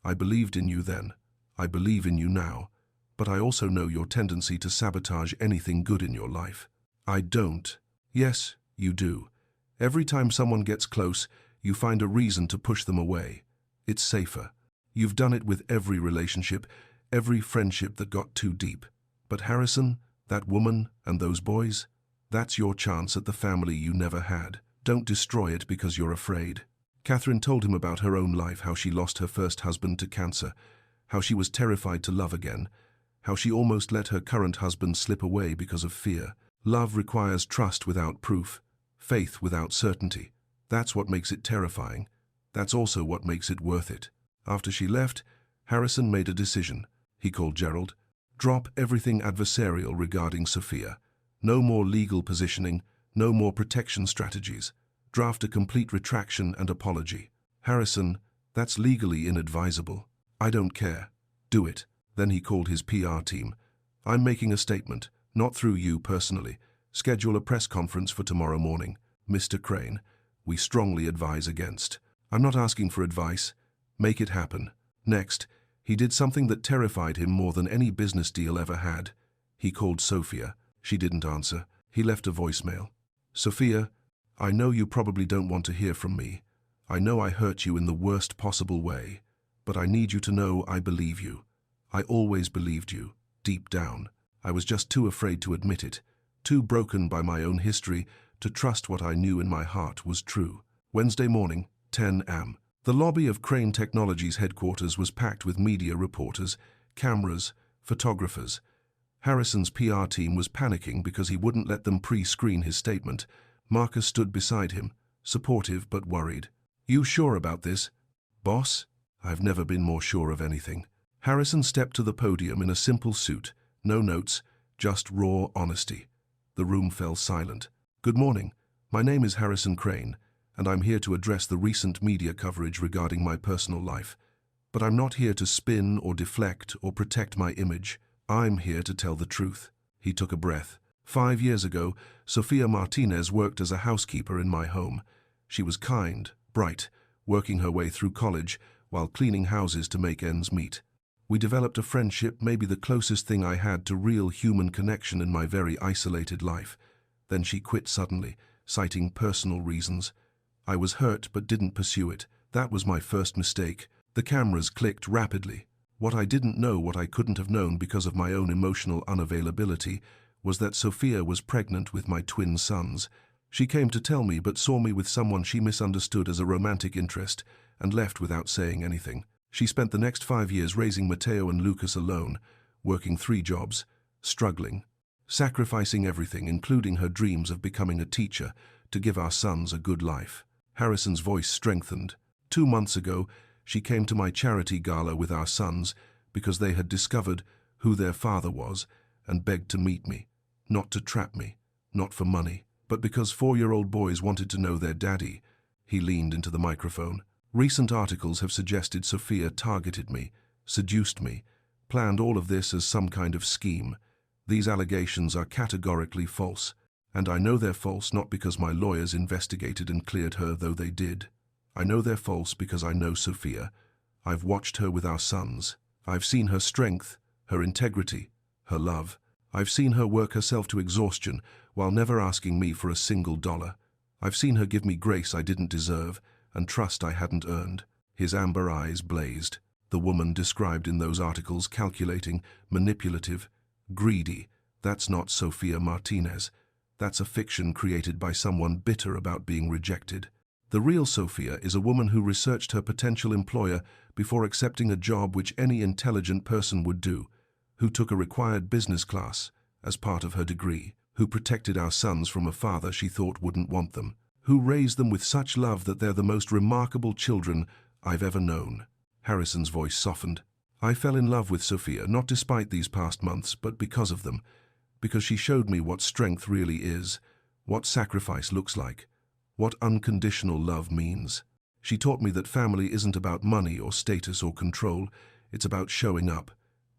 I believed in you then. I believe in you now. But I also know your tendency to sabotage anything good in your life." "I don't." "Yes, you do. Every time someone gets close, you find a reason to push them away. It's safer. You've done it with every relationship, every friendship that got too deep. But Harrison, that woman and those boys, that's your chance at the family you never had. Don't destroy it because you're afraid." Catherine told him about her own life, how she lost her first husband to cancer, how she was terrified to love again, how she almost let her current husband slip away because of fear. Love requires trust without proof, faith without certainty. That's what makes it terrifying. That's also what makes it worth it. After she left, Harrison made a decision. He called Gerald. Drop everything adversarial regarding Sophia. No more legal positioning, no more protection strategies. Draft a complete retraction and apology. "Harrison, that's legally inadvisable." "I don't care. Do it." Then he called his PR team. "I'm making a statement, not through you personally. Schedule a press conference for tomorrow morning. Mr. Crane, we strongly advise against." "I'm not asking for advice. Make it happen." Next, he did something that terrified him more than any business deal ever had. He called Sophia. She didn't answer. He left a voicemail. "Sophia, I know you probably don't want to hear from me. I know I hurt you in the worst possible way. But I need you to know I believe you. I always believed you, deep down. I was just too afraid to admit it, too broken by my own history to trust what I knew in my heart was true." Wednesday morning, 10 a.m. The lobby of Crane Technologies headquarters was packed with media reporters, cameras, photographers. Harrison's PR team was panicking because he wouldn't let them pre-screen his statement. Marcus stood beside him, supportive but worried. "You sure about this?" "Boss, I've never been more sure of anything." Harrison stepped to the podium in a simple suit, no notes, just raw honesty. The room fell silent. "Good morning. My name is Harrison Crane, and I'm here to address the recent media coverage regarding my personal life. But I'm not here to spin or deflect or protect my image. I'm here to tell the truth." He took a breath. 5 years ago, Sophia Martinez worked as a housekeeper in my home. She was kind, bright, working her way through college while cleaning houses to make ends meet. We developed a friendship, maybe the closest thing I had to real human connection in my very isolated life. Then she quit suddenly, citing personal reasons. I was hurt but didn't pursue it. That was my first mistake. The cameras clicked rapidly. What I didn't know, what I couldn't have known because of my own emotional unavailability, was that Sophia was pregnant with my twin sons. She came to tell me but saw me with someone she misunderstood as a romantic interest and left without saying anything. She spent the next 5 years raising Mateo and Lucas alone, working 3 jobs, struggling, sacrificing everything, including her dreams of becoming a teacher, to give our sons a good life. Harrison's voice strengthened. 2 months ago, she came to my charity gala with our sons because they had discovered who their father was and begged to meet me. Not to trap me, not for money, but because 4-year-old boys wanted to know their daddy. He leaned into the microphone. Recent articles have suggested Sophia targeted me, seduced me, planned all of this as some kind of scheme. These allegations are categorically false, and I know they're false not because my lawyers investigated and cleared her, though they did. I know they're false because I know Sophia. I've watched her with our sons. I've seen her strength, her integrity, her love. I've seen her work herself to exhaustion while never asking me for a single dollar. I've seen her give me grace I didn't deserve and trust I hadn't earned. His amber eyes blazed. The woman described in those articles, calculating, manipulative, greedy. That's not Sophia Martinez. That's a fiction created by someone bitter about being rejected. The real Sophia is a woman who researched her potential employer before accepting a job which any intelligent person would do, who took a required business class as part of her degree, who protected our sons from a father she thought wouldn't want them, who raised them with such love that they're the most remarkable children I've ever known. Harrison's voice softened. I fell in love with Sophia, not despite these past months, but because of them, because she showed me what strength really is, what sacrifice looks like, what unconditional love means. She taught me that family isn't about money or status or control, it's about showing up,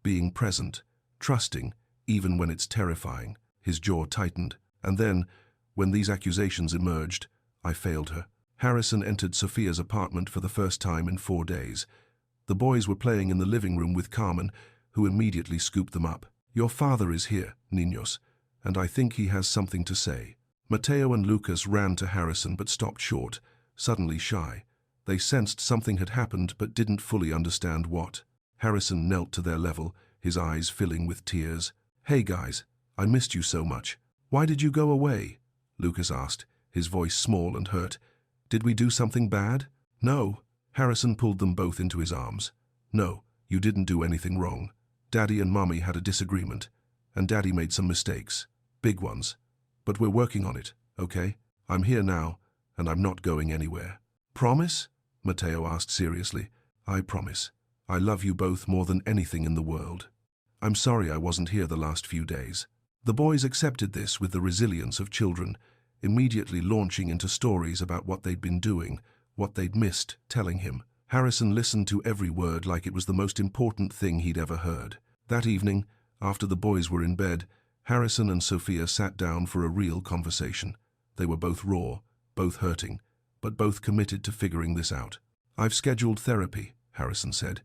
being present, trusting, even when it's terrifying. His jaw tightened. And then, when these accusations emerged, I failed her. Harrison entered Sophia's apartment for the first time in 4 days. The boys were playing in the living room with Carmen, who immediately scooped them up. Your father is here, niños, and I think he has something to say. Mateo and Lucas ran to Harrison but stopped short, suddenly shy. They sensed something had happened but didn't fully understand what. Harrison knelt to their level, his eyes filling with tears. Hey guys, I missed you so much. Why did you go away? Lucas asked, his voice small and hurt. Did we do something bad? No. Harrison pulled them both into his arms. No, you didn't do anything wrong. Daddy and Mommy had a disagreement, and Daddy made some mistakes. Big ones. But we're working on it, okay? I'm here now, and I'm not going anywhere. Promise? Mateo asked seriously. I promise. I love you both more than anything in the world. I'm sorry I wasn't here the last few days. The boys accepted this with the resilience of children, immediately launching into stories about what they'd been doing, what they'd missed telling him. Harrison listened to every word like it was the most important thing he'd ever heard. That evening, after the boys were in bed, Harrison and Sophia sat down for a real conversation. They were both raw, both hurting, but both committed to figuring this out. I've scheduled therapy, Harrison said.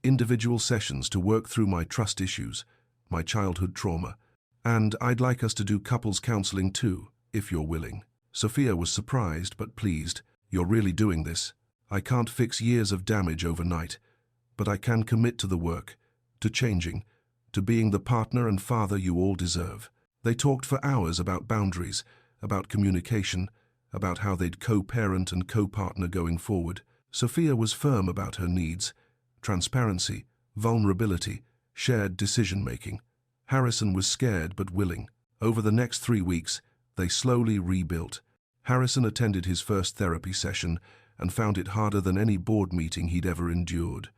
Individual sessions to work through my trust issues, my childhood trauma, and I'd like us to do couples counseling too, if you're willing. Sophia was surprised but pleased. You're really doing this? I can't fix years of damage overnight, but I can commit to the work, to changing, to being the partner and father you all deserve. They talked for hours about boundaries, about communication, about how they'd co-parent and co-partner going forward. Sophia was firm about her needs, transparency, vulnerability, shared decision-making. Harrison was scared but willing. Over the next 3 weeks, they slowly rebuilt. Harrison attended his first therapy session and found it harder than any board meeting he'd ever endured.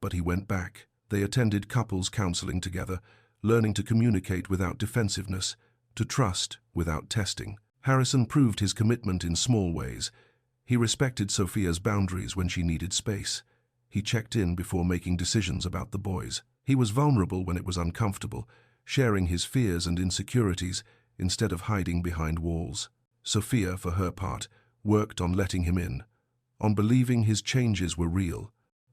But he went back. They attended couples counseling together, learning to communicate without defensiveness, to trust without testing. Harrison proved his commitment in small ways. He respected Sophia's boundaries when she needed space. He checked in before making decisions about the boys. He was vulnerable when it was uncomfortable, sharing his fears and insecurities instead of hiding behind walls. Sophia, for her part, worked on letting him in, on believing his changes were real,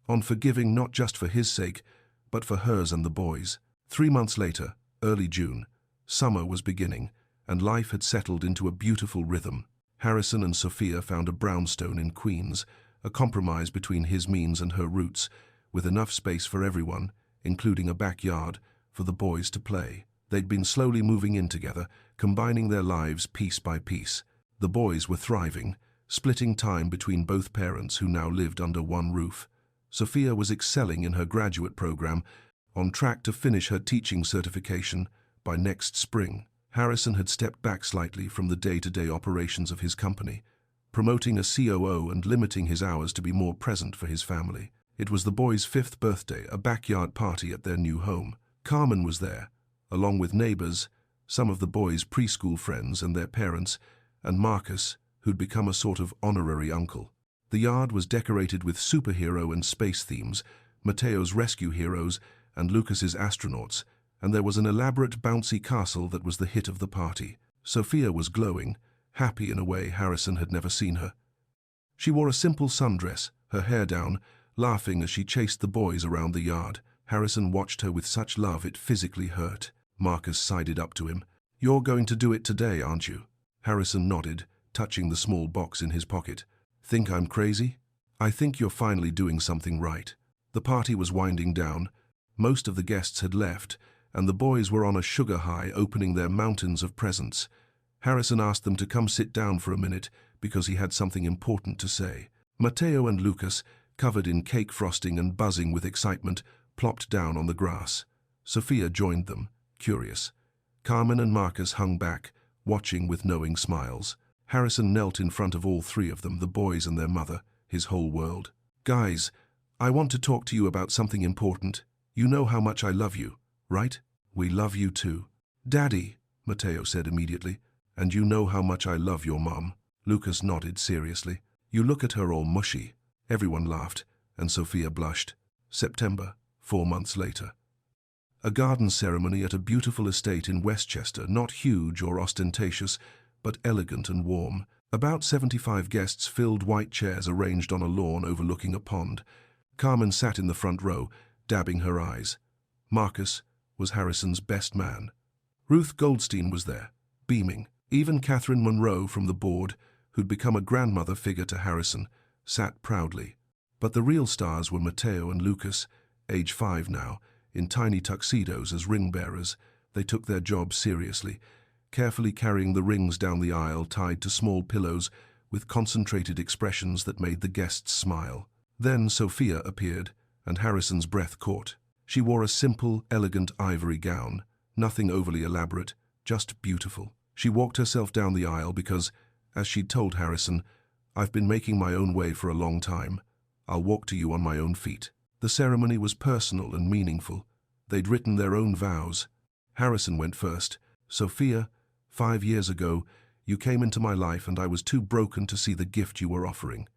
on forgiving not just for his sake, but for hers and the boys. 3 months later, early June, summer was beginning, and life had settled into a beautiful rhythm. Harrison and Sophia found a brownstone in Queens, a compromise between his means and her roots, with enough space for everyone, including a backyard, for the boys to play. They'd been slowly moving in together, combining their lives piece by piece. The boys were thriving, splitting time between both parents who now lived under one roof. Sophia was excelling in her graduate program, on track to finish her teaching certification by next spring. Harrison had stepped back slightly from the day-to-day operations of his company, promoting a COO and limiting his hours to be more present for his family. It was the boys' 5th birthday, a backyard party at their new home. Carmen was there, along with neighbors, some of the boys' preschool friends and their parents, and Marcus, who'd become a sort of honorary uncle. The yard was decorated with superhero and space themes, Mateo's rescue heroes and Lucas's astronauts, and there was an elaborate bouncy castle that was the hit of the party. Sophia was glowing, happy in a way Harrison had never seen her. She wore a simple sundress, her hair down, laughing as she chased the boys around the yard. Harrison watched her with such love it physically hurt. Marcus sided up to him. You're going to do it today, aren't you? Harrison nodded, touching the small box in his pocket. Think I'm crazy? I think you're finally doing something right. The party was winding down. Most of the guests had left, and the boys were on a sugar high, opening their mountains of presents. Harrison asked them to come sit down for a minute because he had something important to say. Matteo and Lucas, covered in cake frosting and buzzing with excitement, plopped down on the grass. Sophia joined them, curious. Carmen and Marcus hung back, watching with knowing smiles. Harrison knelt in front of all three of them, the boys and their mother, his whole world. "Guys, I want to talk to you about something important. You know how much I love you, right?" "We love you too." "Daddy," Matteo said immediately. "And you know how much I love your mom." Lucas nodded seriously. "You look at her all mushy." Everyone laughed, and Sophia blushed. September, 4 months later. A garden ceremony at a beautiful estate in Westchester, not huge or ostentatious, but elegant and warm. About 75 guests filled white chairs arranged on a lawn overlooking a pond. Carmen sat in the front row, dabbing her eyes. Marcus was Harrison's best man. Ruth Goldstein was there, beaming. Even Catherine Monroe from the board, who'd become a grandmother figure to Harrison, sat proudly. But the real stars were Matteo and Lucas, age 5 now, in tiny tuxedos as ring-bearers. They took their job seriously, carefully carrying the rings down the aisle tied to small pillows with concentrated expressions that made the guests smile. Then Sophia appeared, and Harrison's breath caught. She wore a simple, elegant ivory gown, nothing overly elaborate, just beautiful. She walked herself down the aisle because, as she'd told Harrison, "I've been making my own way for a long time. I'll walk to you on my own feet." The ceremony was personal and meaningful. They'd written their own vows. Harrison went first. "Sophia, 5 years ago, you came into my life and I was too broken to see the gift you were offering.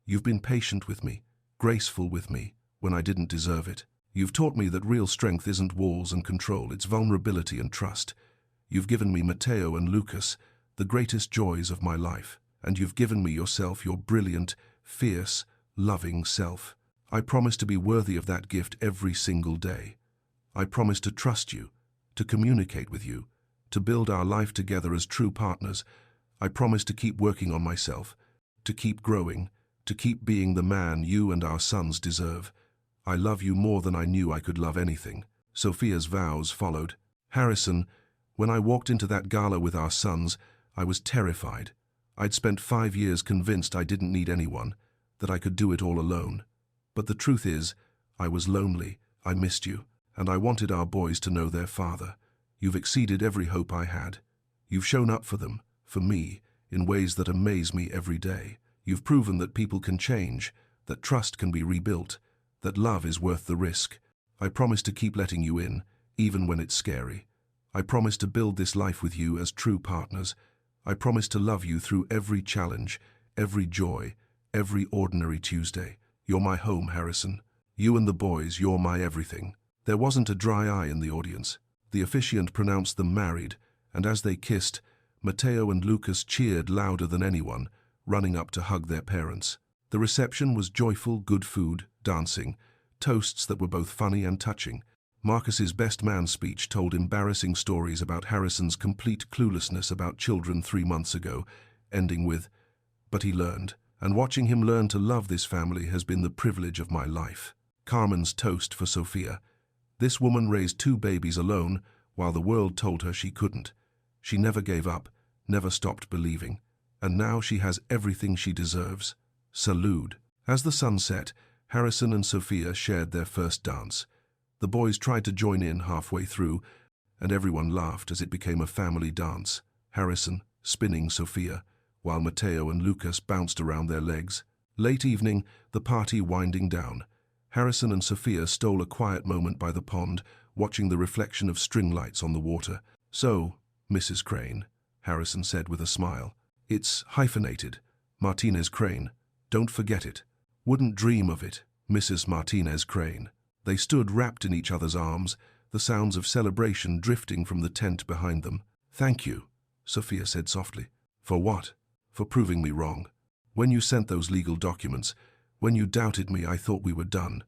You've been patient with me, graceful with me, when I didn't deserve it. You've taught me that real strength isn't walls and control, it's vulnerability and trust. You've given me Matteo and Lucas, the greatest joys of my life. And you've given me yourself, your brilliant, fierce, loving self. I promise to be worthy of that gift every single day. I promise to trust you, to communicate with you, to build our life together as true partners. I promise to keep working on myself, to keep growing, to keep being the man you and our sons deserve. I love you more than I knew I could love anything." Sophia's vows followed. "Harrison, when I walked into that gala with our sons, I was terrified. I'd spent 5 years convinced I didn't need anyone, that I could do it all alone. But the truth is, I was lonely, I missed you, and I wanted our boys to know their father. You've exceeded every hope I had. You've shown up for them, for me, in ways that amaze me every day. You've proven that people can change, that trust can be rebuilt, that love is worth the risk. I promise to keep letting you in, even when it's scary. I promise to build this life with you as true partners. I promise to love you through every challenge, every joy, every ordinary Tuesday. You're my home, Harrison. You and the boys, you're my everything." There wasn't a dry eye in the audience. The officiant pronounced them married, and as they kissed, Matteo and Lucas cheered louder than anyone, running up to hug their parents. The reception was joyful, good food, dancing, toasts that were both funny and touching. Marcus's best man speech told embarrassing stories about Harrison's complete cluelessness about children 3 months ago, ending with, "But he learned, and watching him learn to love this family has been the privilege of my life." Carmen's toast for Sophia. This woman raised 2 babies alone, while the world told her she couldn't. She never gave up, never stopped believing, and now she has everything she deserves. Salute. As the sun set, Harrison and Sophia shared their first dance. The boys tried to join in halfway through, and everyone laughed as it became a family dance. Harrison spinning Sophia, while Matteo and Lucas bounced around their legs. Late evening, the party winding down. Harrison and Sophia stole a quiet moment by the pond, watching the reflection of string lights on the water. "So, Mrs. Crane," Harrison said with a smile. "It's hyphenated. Martinez Crane. Don't forget it." "Wouldn't dream of it, Mrs. Martinez Crane." They stood wrapped in each other's arms, the sounds of celebration drifting from the tent behind them. "Thank you," Sophia said softly. "For what?" "For proving me wrong. When you sent those legal documents, when you doubted me, I thought we were done.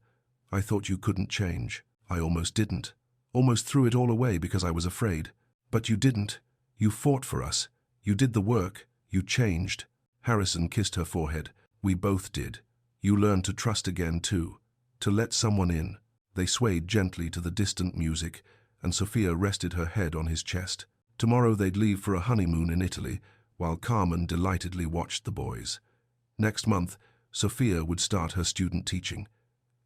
I thought you couldn't change. I almost didn't. Almost threw it all away because I was afraid. But you didn't. You fought for us. You did the work. You changed." Harrison kissed her forehead. "We both did. You learned to trust again too. To let someone in." They swayed gently to the distant music, and Sophia rested her head on his chest. Tomorrow they'd leave for a honeymoon in Italy, while Carmen delightedly watched the boys. Next month, Sophia would start her student teaching.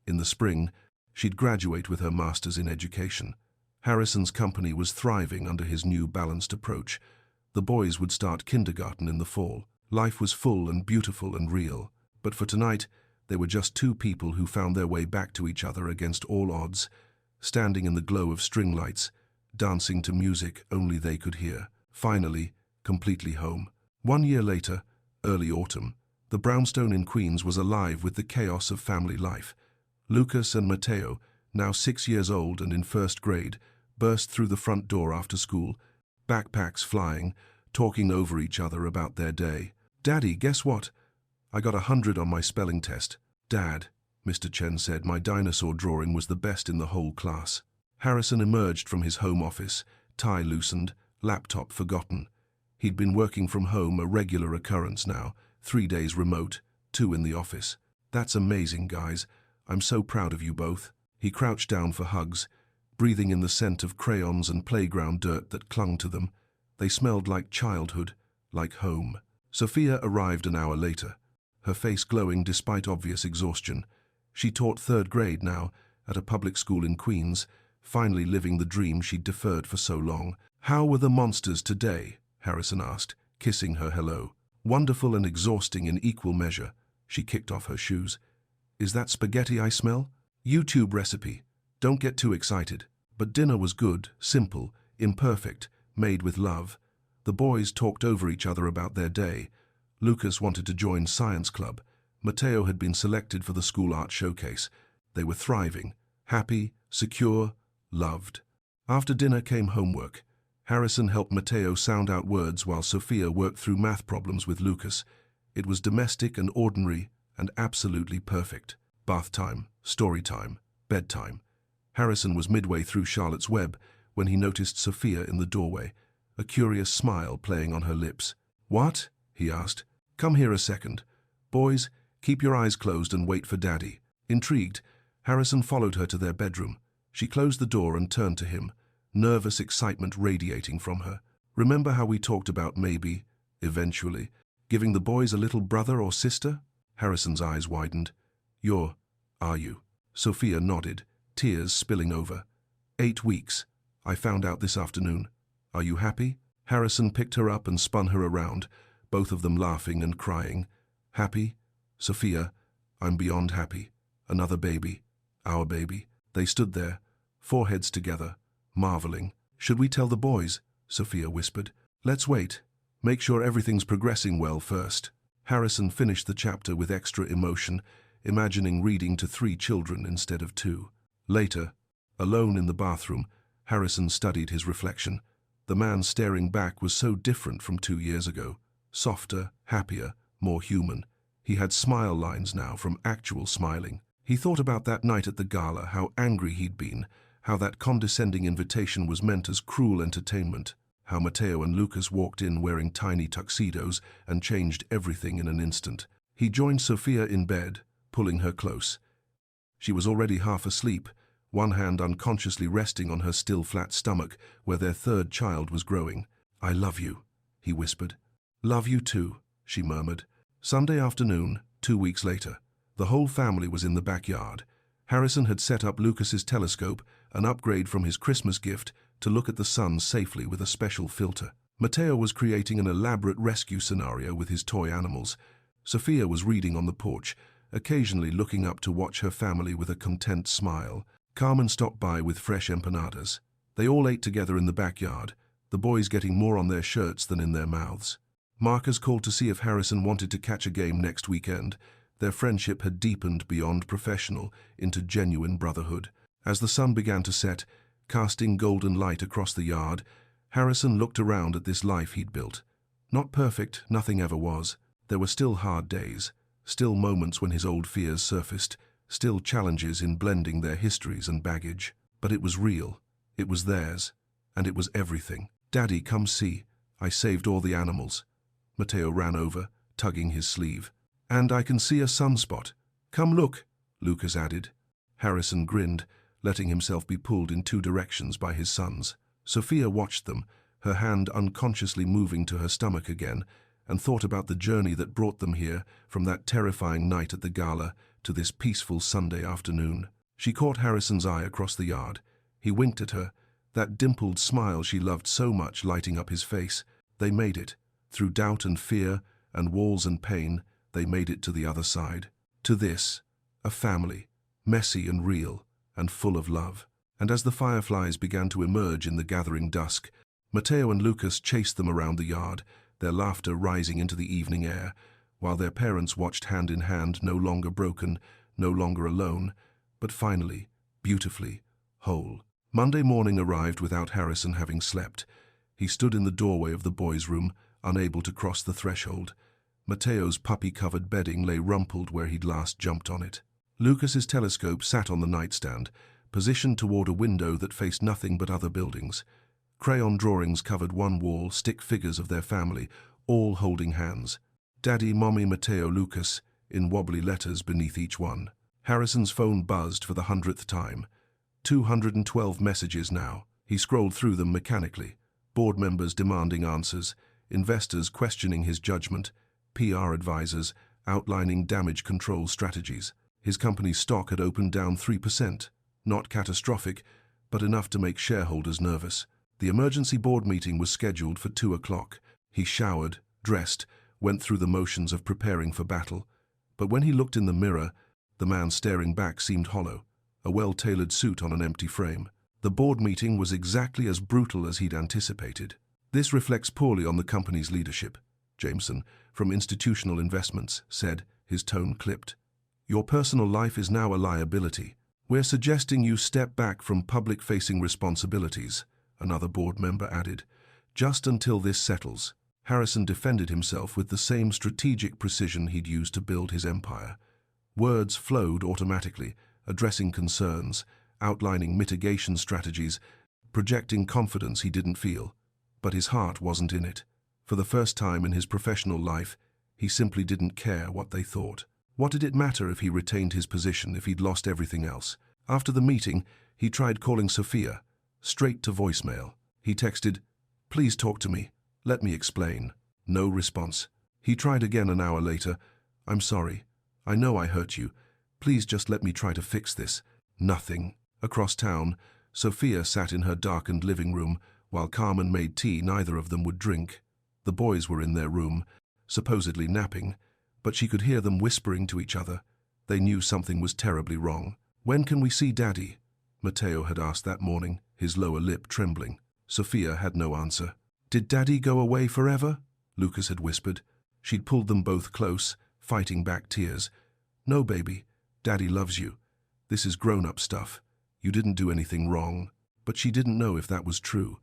In the spring, she'd graduate with her master's in education. Harrison's company was thriving under his new balanced approach. The boys would start kindergarten in the fall. Life was full and beautiful and real. But for tonight, they were just two people who found their way back to each other against all odds, standing in the glow of string lights, dancing to music only they could hear. Finally, completely home. 1 year later, early autumn, the brownstone in Queens was alive with the chaos of family life. Lucas and Mateo, now 6 years old and in first grade, burst through the front door after school, backpacks flying, talking over each other about their day. "Daddy, guess what? I got 100 on my spelling test." "Dad," Mr. Chen said, "my dinosaur drawing was the best in the whole class." Harrison emerged from his home office, tie loosened, laptop forgotten. He'd been working from home, a regular occurrence now, 3 days remote, 2 in the office. "That's amazing, guys. I'm so proud of you both." He crouched down for hugs, breathing in the scent of crayons and playground dirt that clung to them. They smelled like childhood, like home. Sophia arrived an hour later, her face glowing despite obvious exhaustion. She taught third grade now, at a public school in Queens, finally living the dream she'd deferred for so long. "How were the monsters today?" Harrison asked, kissing her hello. "Wonderful and exhausting in equal measure." She kicked off her shoes. "Is that spaghetti I smell?" "YouTube recipe. Don't get too excited." But dinner was good, simple, imperfect, made with love. The boys talked over each other about their day. Lucas wanted to join science club. Mateo had been selected for the school art showcase. They were thriving, happy, secure, loved. After dinner came homework. Harrison helped Mateo sound out words while Sophia worked through math problems with Lucas. It was domestic and ordinary and absolutely perfect. Bath time, story time, bedtime. Harrison was midway through Charlotte's Web when he noticed Sophia in the doorway, a curious smile playing on her lips. "What?" he asked. "Come here a second. Boys, keep your eyes closed and wait for Daddy." Intrigued, Harrison followed her to their bedroom. She closed the door and turned to him, nervous excitement radiating from her. "Remember how we talked about maybe, eventually, giving the boys a little brother or sister?" Harrison's eyes widened. Are you?" Sophia nodded, tears spilling over. 8 weeks. I found out this afternoon. Are you happy?" Harrison picked her up and spun her around, both of them laughing and crying. "Happy? Sophia, I'm beyond happy. Another baby. Our baby." They stood there, foreheads together, marveling. "Should we tell the boys?" Sophia whispered. "Let's wait. Make sure everything's progressing well first." Harrison finished the chapter with extra emotion, imagining reading to 3 children instead of 2. Later, alone in the bathroom, Harrison studied his reflection. The man staring back was so different from 2 years ago. Softer, happier, more human. He had smile lines now from actual smiling. He thought about that night at the gala, how angry he'd been, how that condescending invitation was meant as cruel entertainment, how Mateo and Lucas walked in wearing tiny tuxedos and changed everything in an instant. He joined Sophia in bed, pulling her close. She was already half asleep, one hand unconsciously resting on her still flat stomach where their third child was growing. "I love you," he whispered. "Love you too," she murmured. Sunday afternoon, 2 weeks later. The whole family was in the backyard. Harrison had set up Lucas's telescope, an upgrade from his Christmas gift, to look at the sun safely with a special filter. Mateo was creating an elaborate rescue scenario with his toy animals. Sophia was reading on the porch, occasionally looking up to watch her family with a content smile. Carmen stopped by with fresh empanadas. They all ate together in the backyard, the boys getting more on their shirts than in their mouths. Marcus called to see if Harrison wanted to catch a game next weekend. Their friendship had deepened beyond professional into genuine brotherhood. As the sun began to set, casting golden light across the yard, Harrison looked around at this life he'd built. Not perfect, nothing ever was. There were still hard days, still moments when his old fears surfaced, still challenges in blending their histories and baggage. But it was real, it was theirs, and it was everything. "Daddy, come see. I saved all the animals." Mateo ran over, tugging his sleeve. "And I can see a sunspot. Come look," Lucas added. Harrison grinned, letting himself be pulled in 2 directions by his sons. Sophia watched them, her hand unconsciously moving to her stomach again, and thought about the journey that brought them here, from that terrifying night at the gala to this peaceful Sunday afternoon. She caught Harrison's eye across the yard. He winked at her, that dimpled smile she loved so much lighting up his face. They made it. Through doubt and fear and walls and pain, they made it to the other side. To this, a family, messy and real, and full of love. And as the fireflies began to emerge in the gathering dusk, Matteo and Lucas chased them around the yard, their laughter rising into the evening air, while their parents watched hand in hand, no longer broken, no longer alone, but finally, beautifully, whole. Monday morning arrived without Harrison having slept. He stood in the doorway of the boys' room, unable to cross the threshold. Matteo's puppy-covered bedding lay rumpled where he'd last jumped on it. Lucas's telescope sat on the nightstand, positioned toward a window that faced nothing but other buildings. Crayon drawings covered one wall, stick figures of their family, all holding hands. Daddy, Mommy, Matteo, Lucas, in wobbly letters beneath each one. Harrison's phone buzzed for the 100th time. 212 messages now. He scrolled through them mechanically. Board members demanding answers, investors questioning his judgment, PR advisors outlining damage control strategies. His company's stock had opened down 3%. Not catastrophic, but enough to make shareholders nervous. The emergency board meeting was scheduled for 2 o'clock. He showered, dressed, went through the motions of preparing for battle. But when he looked in the mirror, the man staring back seemed hollow, a well-tailored suit on an empty frame. The board meeting was exactly as brutal as he'd anticipated. This reflects poorly on the company's leadership, Jameson, from Institutional Investments, said, his tone clipped. Your personal life is now a liability. We're suggesting you step back from public-facing responsibilities, another board member added. Just until this settles. Harrison defended himself with the same strategic precision he'd used to build his empire. Words flowed automatically, addressing concerns, outlining mitigation strategies, projecting confidence he didn't feel. But his heart wasn't in it. For the first time in his professional life, he simply didn't care what they thought. What did it matter if he retained his position if he'd lost everything else? After the meeting, he tried calling Sophia, straight to voicemail. He texted, "Please talk to me. Let me explain." No response. He tried again an hour later. "I'm sorry. I know I hurt you. Please just let me try to fix this." Nothing. Across town, Sophia sat in her darkened living room while Carmen made tea neither of them would drink. The boys were in their room, supposedly napping, but she could hear them whispering to each other. They knew something was terribly wrong. "When can we see Daddy?" Matteo had asked that morning, his lower lip trembling. Sophia had no answer. "Did Daddy go away forever?" Lucas had whispered. She'd pulled them both close, fighting back tears. "No, baby. Daddy loves you. This is grown-up stuff. You didn't do anything wrong." But she didn't know if that was true.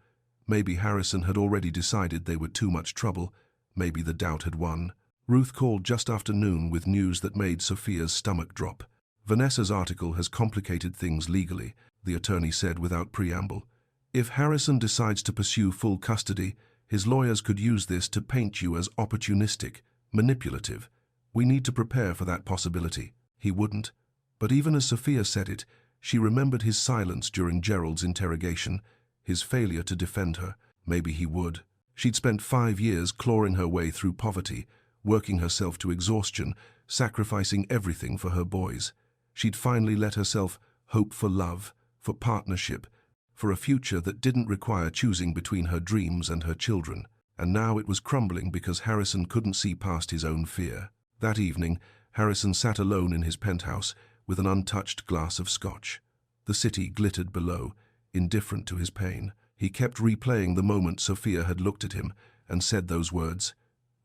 Maybe Harrison had already decided they were too much trouble. Maybe the doubt had won. Ruth called just after noon with news that made Sophia's stomach drop. "Vanessa's article has complicated things legally," the attorney said without preamble. "If Harrison decides to pursue full custody, his lawyers could use this to paint you as opportunistic, manipulative. We need to prepare for that possibility." He wouldn't. But even as Sophia said it, she remembered his silence during Gerald's interrogation, his failure to defend her. Maybe he would. She'd spent 5 years clawing her way through poverty, working herself to exhaustion, sacrificing everything for her boys. She'd finally let herself hope for love, for partnership, for a future that didn't require choosing between her dreams and her children. And now it was crumbling because Harrison couldn't see past his own fear. That evening, Harrison sat alone in his penthouse with an untouched glass of scotch. The city glittered below, indifferent to his pain. He kept replaying the moment Sophia had looked at him and said those words.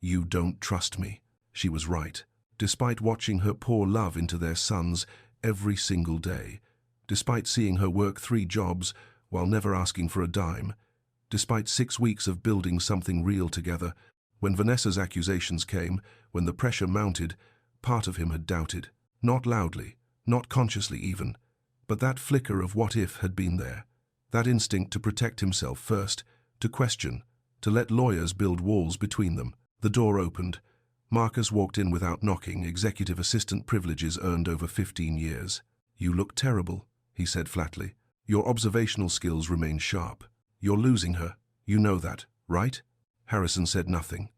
"You don't trust me." She was right. Despite watching her pour love into their sons every single day, despite seeing her work 3 jobs while never asking for a dime, despite 6 weeks of building something real together, when Vanessa's accusations came, when the pressure mounted, part of him had doubted. Not loudly, not consciously even, but that flicker of what if had been there. That instinct to protect himself first, to question, to let lawyers build walls between them. The door opened. Marcus walked in without knocking, executive assistant privileges earned over 15 years. "You look terrible," he said flatly. "Your observational skills remain sharp. You're losing her. You know that, right?" Harrison said nothing.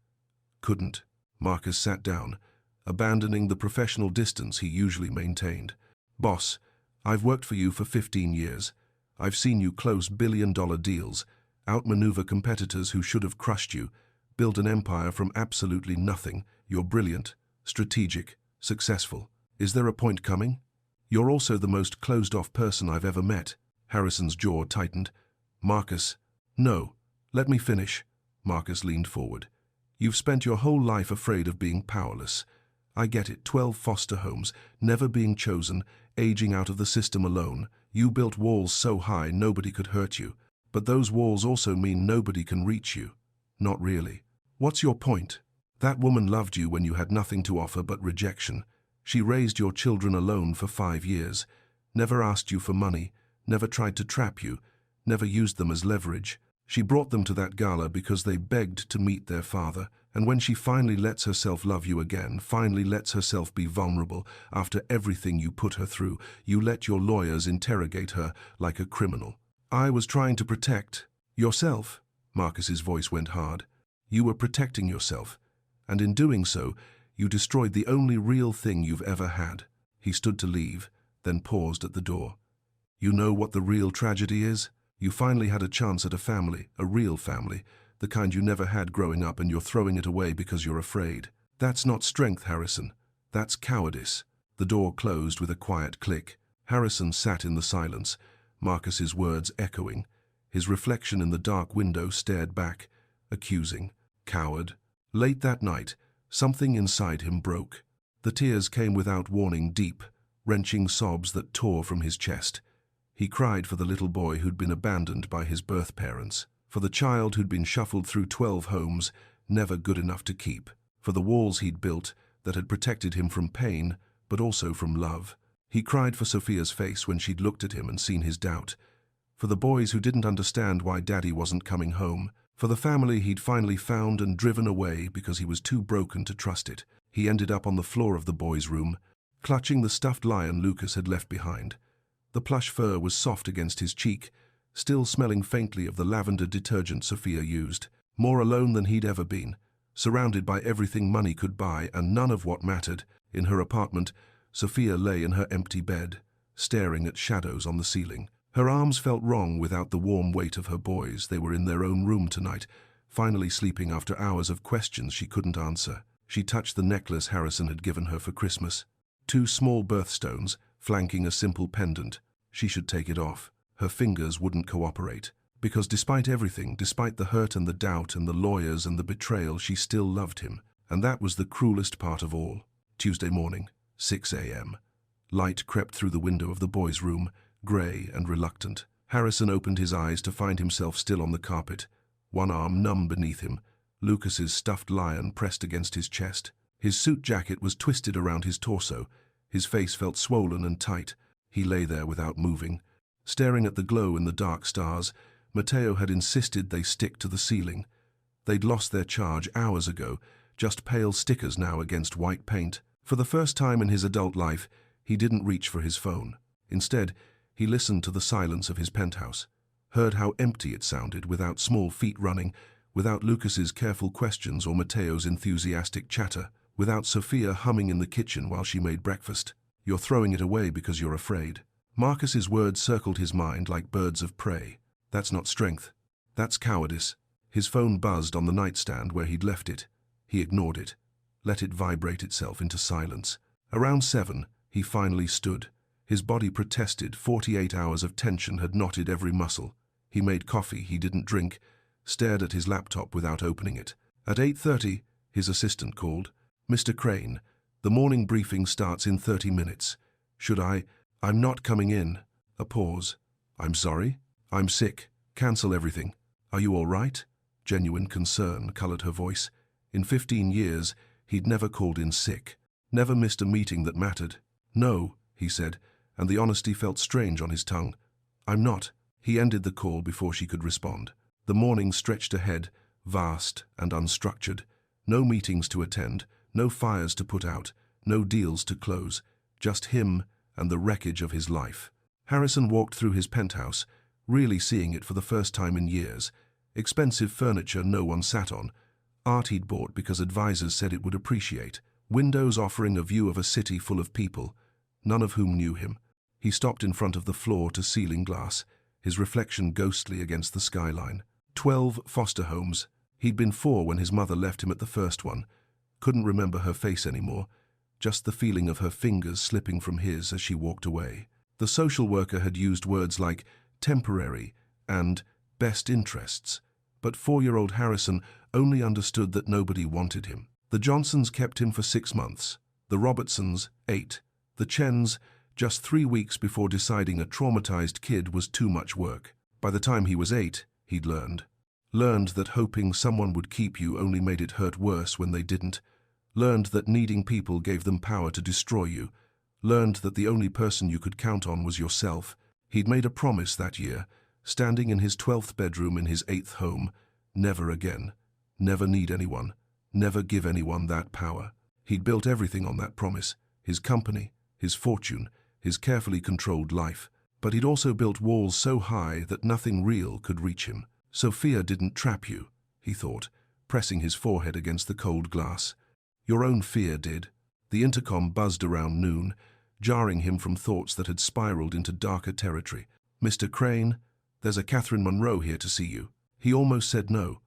Couldn't. Marcus sat down, abandoning the professional distance he usually maintained. Boss, I've worked for you for 15 years. I've seen you close billion-dollar deals, outmaneuver competitors who should have crushed you, build an empire from absolutely nothing. You're brilliant, strategic, successful. Is there a point coming? You're also the most closed-off person I've ever met. Harrison's jaw tightened. Marcus, no. Let me finish. Marcus leaned forward. You've spent your whole life afraid of being powerless. I get it, 12 foster homes, never being chosen, aging out of the system alone. You built walls so high nobody could hurt you. But those walls also mean nobody can reach you. Not really. What's your point? That woman loved you when you had nothing to offer but rejection. She raised your children alone for 5 years, never asked you for money, never tried to trap you, never used them as leverage. She brought them to that gala because they begged to meet their father, and when she finally lets herself love you again, finally lets herself be vulnerable, after everything you put her through, you let your lawyers interrogate her like a criminal. I was trying to protect yourself. Marcus's voice went hard. You were protecting yourself, and in doing so, you destroyed the only real thing you've ever had. He stood to leave, then paused at the door. You know what the real tragedy is? You finally had a chance at a family, a real family, the kind you never had growing up, and you're throwing it away because you're afraid. That's not strength, Harrison. That's cowardice. The door closed with a quiet click. Harrison sat in the silence, Marcus's words echoing. His reflection in the dark window stared back, accusing. Coward. Late that night, something inside him broke. The tears came without warning, deep, wrenching sobs that tore from his chest. He cried for the little boy who'd been abandoned by his birth parents, for the child who'd been shuffled through 12 homes, never good enough to keep, for the walls he'd built that had protected him from pain, but also from love. He cried for Sophia's face when she'd looked at him and seen his doubt, for the boys who didn't understand why Daddy wasn't coming home, for the family he'd finally found and driven away because he was too broken to trust it. He ended up on the floor of the boys' room, clutching the stuffed lion Lucas had left behind. The plush fur was soft against his cheek, still smelling faintly of the lavender detergent Sophia used. More alone than he'd ever been, surrounded by everything money could buy and none of what mattered. In her apartment, Sophia lay in her empty bed, staring at shadows on the ceiling. Her arms felt wrong without the warm weight of her boys. They were in their own room tonight, finally sleeping after hours of questions she couldn't answer. She touched the necklace Harrison had given her for Christmas. 2 small birthstones, flanking a simple pendant. She should take it off. Her fingers wouldn't cooperate. Because despite everything, despite the hurt and the doubt and the lawyers and the betrayal, she still loved him. And that was the cruelest part of all. Tuesday morning, 6 a.m. Light crept through the window of the boys' room, grey and reluctant. Harrison opened his eyes to find himself still on the carpet, one arm numb beneath him, Lucas's stuffed lion pressed against his chest. His suit jacket was twisted around his torso. His face felt swollen and tight. He lay there without moving, staring at the glow in the dark stars. Mateo had insisted they stick to the ceiling. They'd lost their charge hours ago, just pale stickers now against white paint. For the first time in his adult life, he didn't reach for his phone. Instead, he listened to the silence of his penthouse, heard how empty it sounded without small feet running, without Lucas's careful questions or Mateo's enthusiastic chatter, without Sophia humming in the kitchen while she made breakfast. You're throwing it away because you're afraid. Marcus's words circled his mind like birds of prey. That's not strength. That's cowardice. His phone buzzed on the nightstand where he'd left it. He ignored it, let it vibrate itself into silence. Around 7, he finally stood. His body protested. 48 hours of tension had knotted every muscle. He made coffee he didn't drink, stared at his laptop without opening it. At 8:30, his assistant called. Mr. Crane, the morning briefing starts in 30 minutes. Should I? I'm not coming in. A pause. I'm sorry? I'm sick. Cancel everything. Are you all right? Genuine concern colored her voice. In 15 years, he'd never called in sick. Never missed a meeting that mattered. No, he said, and the honesty felt strange on his tongue. I'm not. He ended the call before she could respond. The morning stretched ahead, vast and unstructured. No meetings to attend, no fires to put out, no deals to close, just him and the wreckage of his life. Harrison walked through his penthouse, really seeing it for the first time in years. Expensive furniture no one sat on, Art he'd bought because advisors said it would appreciate. Windows offering a view of a city full of people, none of whom knew him. He stopped in front of the floor-to-ceiling glass, his reflection ghostly against the skyline. 12 foster homes. He'd been 4 when his mother left him at the first one. Couldn't remember her face anymore, just the feeling of her fingers slipping from his as she walked away. The social worker had used words like temporary and best interests, but 4-year-old Harrison only understood that nobody wanted him. The Johnsons kept him for 6 months, the Robertsons 8, the Chens just 3 weeks before deciding a traumatized kid was too much work. By the time he was 8, he'd learned that hoping someone would keep you only made it hurt worse when they didn't, learned that needing people gave them power to destroy you, learned that the only person you could count on was yourself. He'd made a promise that year, standing in his 12th bedroom in his 8th home, never again, never need anyone, never give anyone that power. He'd built everything on that promise, his company, his fortune, his carefully controlled life, but he'd also built walls so high that nothing real could reach him. So fear didn't trap you, he thought, pressing his forehead against the cold glass. Your own fear did. The intercom buzzed around noon, jarring him from thoughts that had spiraled into darker territory. Mr. Crane, there's a Catherine Monroe here to see you. He almost said no,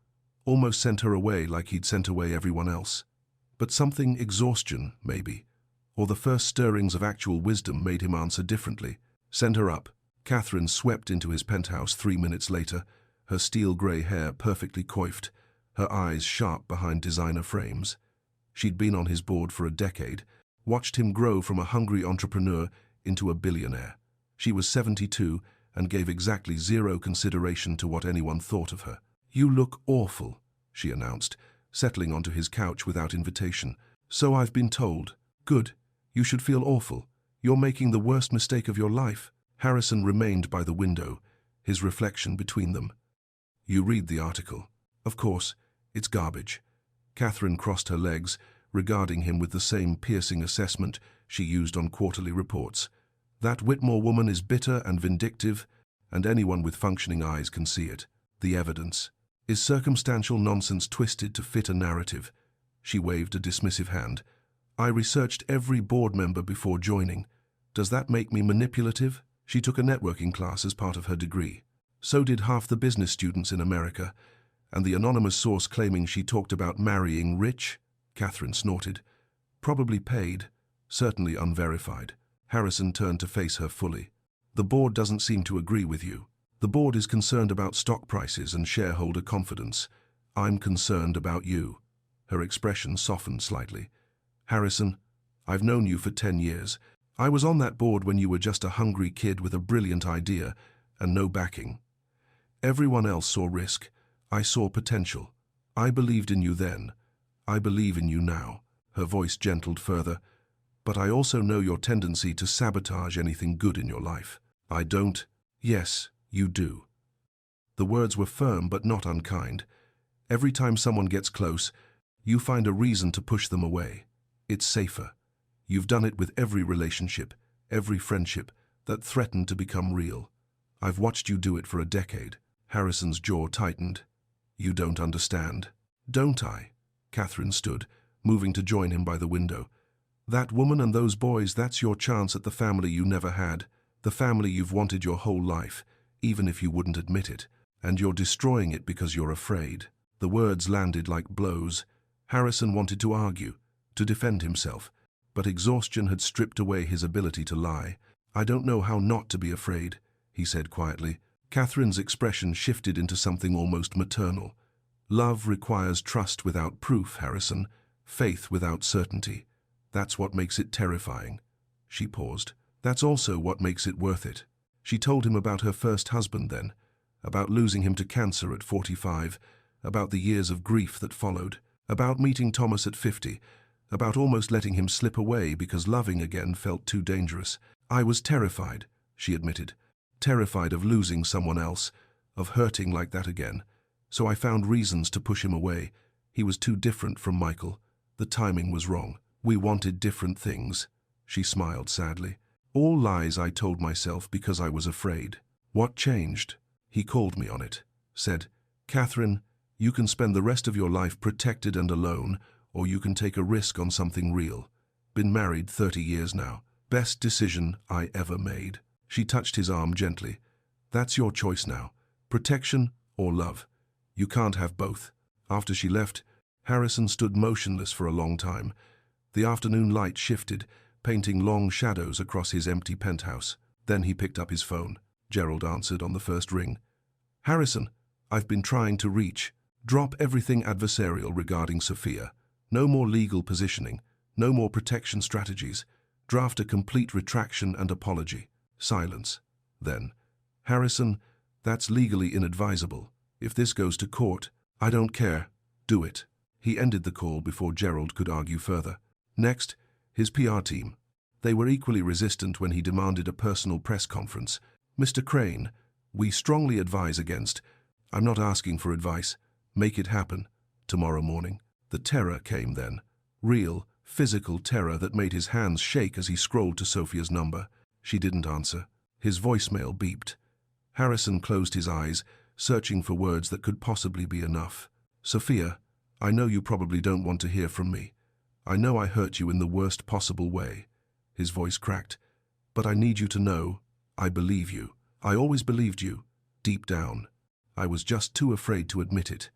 almost sent her away like he'd sent away everyone else. But something, exhaustion, maybe, or the first stirrings of actual wisdom made him answer differently. Send her up. Catherine swept into his penthouse 3 minutes later, her steel-grey hair perfectly coiffed, her eyes sharp behind designer frames. She'd been on his board for a decade, watched him grow from a hungry entrepreneur into a billionaire. She was 72 and gave exactly 0 consideration to what anyone thought of her. You look awful, she announced, settling onto his couch without invitation. So I've been told. Good. You should feel awful. You're making the worst mistake of your life. Harrison remained by the window, his reflection between them. You read the article. Of course, it's garbage. Catherine crossed her legs, regarding him with the same piercing assessment she used on quarterly reports. That Whitmore woman is bitter and vindictive, and anyone with functioning eyes can see it. The evidence. Is circumstantial nonsense twisted to fit a narrative? She waved a dismissive hand. I researched every board member before joining. Does that make me manipulative? She took a networking class as part of her degree. So did half the business students in America, and the anonymous source claiming she talked about marrying rich, Catherine snorted. Probably paid, certainly unverified. Harrison turned to face her fully. The board doesn't seem to agree with you. The board is concerned about stock prices and shareholder confidence. I'm concerned about you. Her expression softened slightly. Harrison, I've known you for 10 years. I was on that board when you were just a hungry kid with a brilliant idea and no backing. Everyone else saw risk. I saw potential. I believed in you then. I believe in you now. Her voice gentled further. But I also know your tendency to sabotage anything good in your life. I don't. Yes, you do. The words were firm but not unkind. Every time someone gets close, you find a reason to push them away. It's safer. You've done it with every relationship, every friendship that threatened to become real. I've watched you do it for a decade. Harrison's jaw tightened. You don't understand. Don't I? Catherine stood, moving to join him by the window. That woman and those boys, that's your chance at the family you never had, the family you've wanted your whole life, even if you wouldn't admit it, and you're destroying it because you're afraid. The words landed like blows. Harrison wanted to argue, to defend himself, but exhaustion had stripped away his ability to lie. I don't know how not to be afraid, he said quietly. Catherine's expression shifted into something almost maternal. Love requires trust without proof, Harrison, faith without certainty. That's what makes it terrifying. She paused. That's also what makes it worth it. She told him about her first husband then, about losing him to cancer at 45, about the years of grief that followed, about meeting Thomas at 50, about almost letting him slip away because loving again felt too dangerous. I was terrified, she admitted. Terrified of losing someone else, of hurting like that again. So I found reasons to push him away. He was too different from Michael. The timing was wrong. We wanted different things. She smiled sadly. All lies I told myself because I was afraid. What changed? He called me on it. Said, Catherine, You can spend the rest of your life protected and alone, or you can take a risk on something real. Been married 30 years now. Best decision I ever made. She touched his arm gently. That's your choice now. Protection or love. You can't have both. After she left, Harrison stood motionless for a long time. The afternoon light shifted, painting long shadows across his empty penthouse. Then he picked up his phone. Gerald answered on the first ring. Harrison, I've been trying to reach. Drop everything adversarial regarding Sophia. No more legal positioning. No more protection strategies. Draft a complete retraction and apology. Silence. Then, Harrison, that's legally inadvisable. If this goes to court, I don't care. Do it. He ended the call before Gerald could argue further. Next, his PR team. They were equally resistant when he demanded a personal press conference. Mr. Crane, we strongly advise against. I'm not asking for advice. Make it happen. Tomorrow morning. The terror came then. Real, physical terror that made his hands shake as he scrolled to Sophia's number. She didn't answer. His voicemail beeped. Harrison closed his eyes, searching for words that could possibly be enough. Sophia, I know you probably don't want to hear from me. I know I hurt you in the worst possible way. His voice cracked. But I need you to know, I believe you. I always believed you, deep down. I was just too afraid to admit it.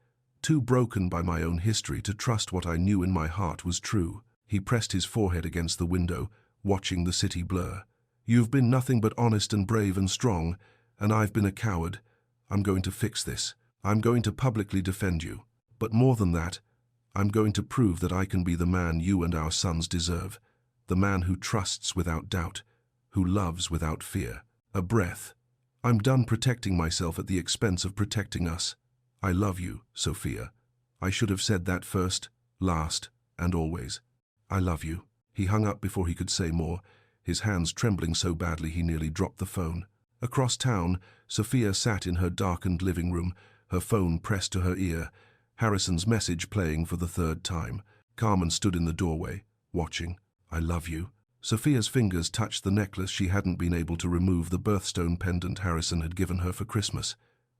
Too broken by my own history to trust what I knew in my heart was true. He pressed his forehead against the window, watching the city blur. You've been nothing but honest and brave and strong, and I've been a coward. I'm going to fix this. I'm going to publicly defend you. But more than that, I'm going to prove that I can be the man you and our sons deserve. The man who trusts without doubt, who loves without fear. A breath. I'm done protecting myself at the expense of protecting us. I love you, Sophia. I should have said that first, last, and always. I love you. He hung up before he could say more, his hands trembling so badly he nearly dropped the phone. Across town, Sophia sat in her darkened living room, her phone pressed to her ear, Harrison's message playing for the third time. Carmen stood in the doorway, watching. I love you. Sophia's fingers touched the necklace she hadn't been able to remove, the birthstone pendant Harrison had given her for Christmas.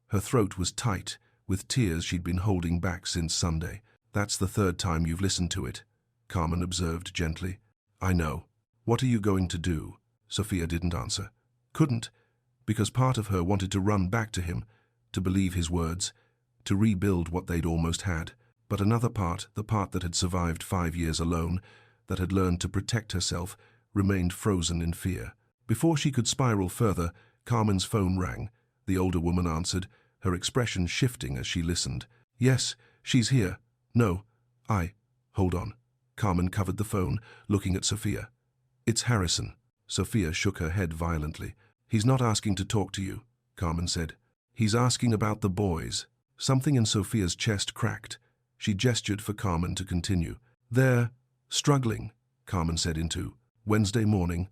Her throat was tight, with tears she'd been holding back since Sunday. That's the third time you've listened to it, Carmen observed gently. I know. What are you going to do? Sophia didn't answer. Couldn't, because part of her wanted to run back to him, to believe his words, to rebuild what they'd almost had. But another part, the part that had survived 5 years alone, that had learned to protect herself, remained frozen in fear. Before she could spiral further, Carmen's phone rang. The older woman answered, her expression shifting as she listened. Yes, she's here. No, Hold on. Carmen covered the phone, looking at Sophia. It's Harrison. Sophia shook her head violently. He's not asking to talk to you, Carmen said. He's asking about the boys. Something in Sophia's chest cracked. She gestured for Carmen to continue. They're struggling, Carmen said into Wednesday morning,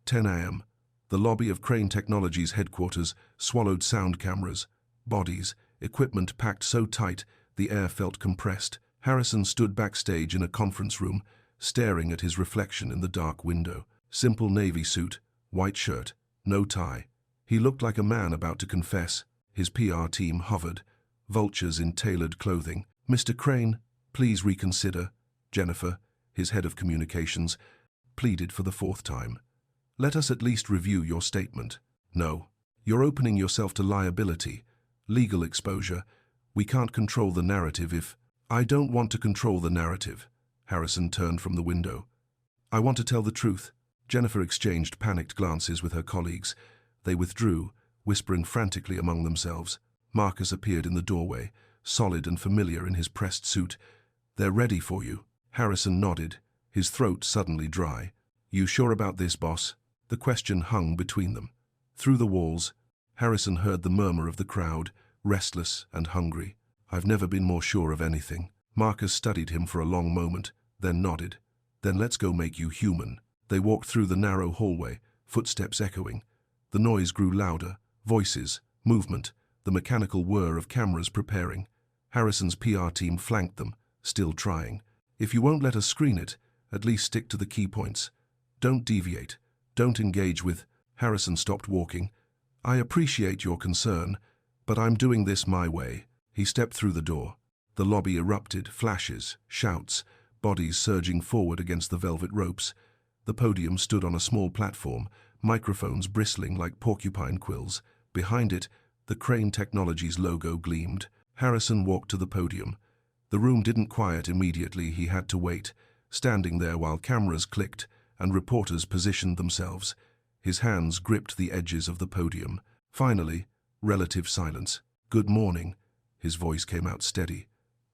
10 a.m. The lobby of Crane Technologies headquarters swallowed sound cameras, bodies, equipment packed so tight the air felt compressed. Harrison stood backstage in a conference room, staring at his reflection in the dark window. Simple navy suit, white shirt, no tie. He looked like a man about to confess. His PR team hovered, vultures in tailored clothing. Mr. Crane, please reconsider. Jennifer, his head of communications, pleaded for the fourth time. Let us at least review your statement. No, you're opening yourself to liability, legal exposure. We can't control the narrative if... I don't want to control the narrative. Harrison turned from the window. I want to tell the truth. Jennifer exchanged panicked glances with her colleagues. They withdrew, whispering frantically among themselves. Marcus appeared in the doorway, solid and familiar in his pressed suit. They're ready for you. Harrison nodded, his throat suddenly dry. You sure about this, boss? The question hung between them. Through the walls, Harrison heard the murmur of the crowd, restless and hungry. I've never been more sure of anything. Marcus studied him for a long moment, then nodded. Then let's go make you human. They walked through the narrow hallway, footsteps echoing. The noise grew louder, voices, movement, the mechanical whir of cameras preparing. Harrison's PR team flanked them, still trying. If you won't let us screen it, at least stick to the key points. Don't deviate. Don't engage with... Harrison stopped walking. I appreciate your concern, but I'm doing this my way. He stepped through the door. The lobby erupted, flashes, shouts, bodies surging forward against the velvet ropes. The podium stood on a small platform, microphones bristling like porcupine quills. Behind it, the Crane Technologies logo gleamed. Harrison walked to the podium. The room didn't quiet immediately. He had to wait, standing there while cameras clicked and reporters positioned themselves. His hands gripped the edges of the podium. Finally, relative silence. "Good morning," his voice came out steady.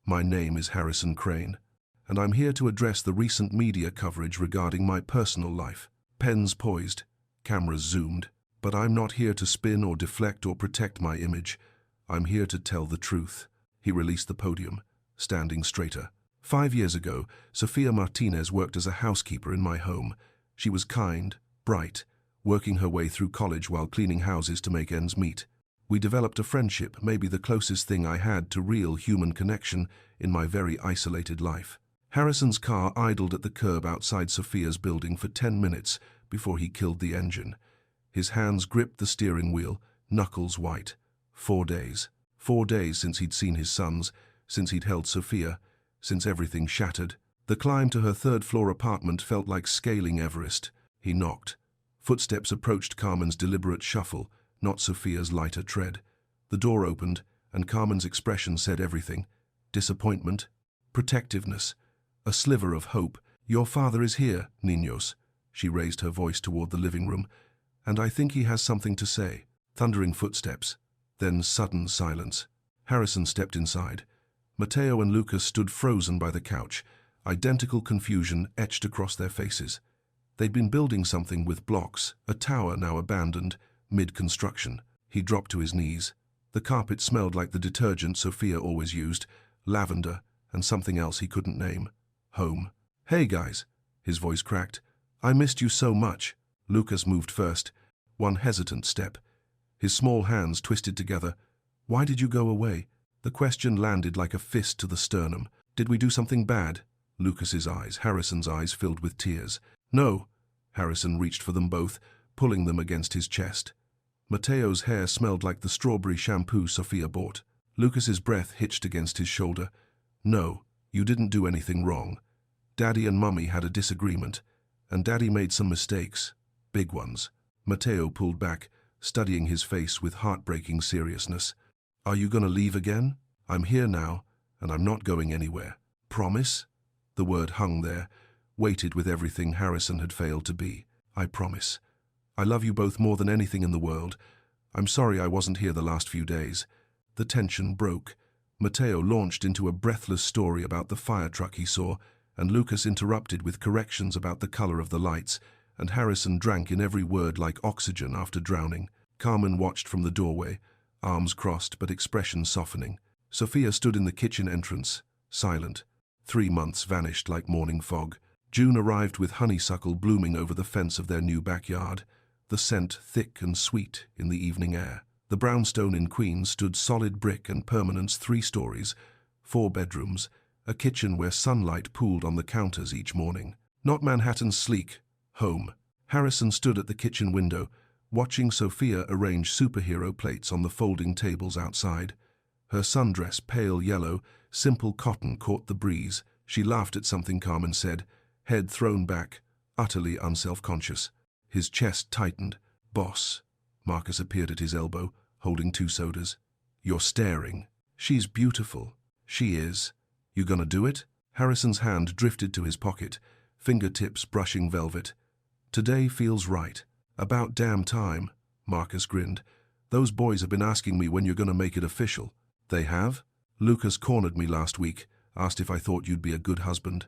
"My name is Harrison Crane, and I'm here to address the recent media coverage regarding my personal life." Pens poised, cameras zoomed. "But I'm not here to spin or deflect or protect my image. I'm here to tell the truth." He released the podium, standing straighter. 5 years ago, Sofia Martinez worked as a housekeeper in my home. She was kind, bright, working her way through college while cleaning houses to make ends meet. We developed a friendship, maybe the closest thing I had to real human connection in my very isolated life. Harrison's car idled at the curb outside Sofia's building for 10 minutes before he killed the engine. His hands gripped the steering wheel, knuckles white. 4 days. 4 days since he'd seen his sons, since he'd held Sofia, since everything shattered. The climb to her third-floor apartment felt like scaling Everest. He knocked. Footsteps approached Carmen's deliberate shuffle, not Sofia's lighter tread. The door opened, and Carmen's expression said everything. Disappointment, protectiveness, a sliver of hope. "Your father is here, niños." She raised her voice toward the living room. "And I think he has something to say." Thundering footsteps, then sudden silence. Harrison stepped inside. Mateo and Lucas stood frozen by the couch, identical confusion etched across their faces. They'd been building something with blocks, a tower now abandoned, mid-construction. He dropped to his knees. The carpet smelled like the detergent Sofia always used, lavender and something else he couldn't name. Home. "Hey guys," his voice cracked. "I missed you so much." Lucas moved first, one hesitant step. His small hands twisted together. "Why did you go away?" The question landed like a fist to the sternum. "Did we do something bad?" Lucas's eyes, Harrison's eyes filled with tears. "No." Harrison reached for them both, pulling them against his chest. Mateo's hair smelled like the strawberry shampoo Sofia bought. Lucas's breath hitched against his shoulder. "No, you didn't do anything wrong. Daddy and Mummy had a disagreement, and Daddy made some mistakes. Big ones." Mateo pulled back, studying his face with heartbreaking seriousness. "Are you gonna leave again?" "I'm here now, and I'm not going anywhere." "Promise?" The word hung there, weighted with everything Harrison had failed to be. "I promise. I love you both more than anything in the world. I'm sorry I wasn't here the last few days." The tension broke. Mateo launched into a breathless story about the fire truck he saw, and Lucas interrupted with corrections about the color of the lights, and Harrison drank in every word like oxygen after drowning. Carmen watched from the doorway, arms crossed but expression softening. Sofia stood in the kitchen entrance, silent. 3 months vanished like morning fog. June arrived with honeysuckle blooming over the fence of their new backyard, the scent thick and sweet in the evening air. The brownstone in Queens stood solid brick and permanence, 3 stories, 4 bedrooms, a kitchen where sunlight pooled on the counters each morning. Not Manhattan's sleek home. Harrison stood at the kitchen window, watching Sofia arrange superhero plates on the folding tables outside. Her sundress, pale yellow, simple cotton, caught the breeze. She laughed at something Carmen said, head thrown back, utterly unself-conscious. His chest tightened. "Boss." Marcus appeared at his elbow, holding 2 sodas. "You're staring." "She's beautiful." "She is." "You gonna do it?" Harrison's hand drifted to his pocket, fingertips brushing velvet. "Today feels right." "About damn time," Marcus grinned. "Those boys have been asking me when you're gonna make it official." "They have?" "Lucas cornered me last week, asked if I thought you'd be a good husband."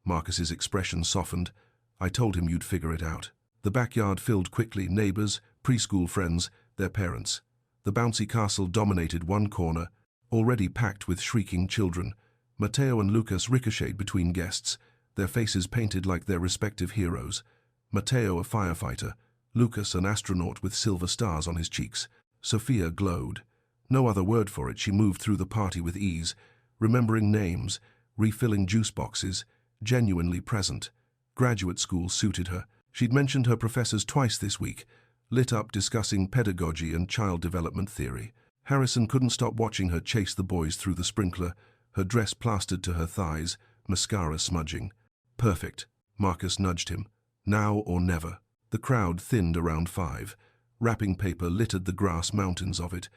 Marcus's expression softened. "I told him you'd figure it out." The backyard filled quickly, neighbors, preschool friends, their parents. The bouncy castle dominated one corner, already packed with shrieking children. Mateo and Lucas ricocheted between guests, their faces painted like their respective heroes. Mateo a firefighter, Lucas an astronaut with silver stars on his cheeks. Sofia glowed. No other word for it, she moved through the party with ease, remembering names, refilling juice boxes, genuinely present. Graduate school suited her. She'd mentioned her professors twice this week, lit up discussing pedagogy and child development theory. Harrison couldn't stop watching her chase the boys through the sprinkler, her dress plastered to her thighs, mascara smudging. Perfect. Marcus nudged him. Now or never. The crowd thinned around 5. Wrapping paper littered the grass mountains of it.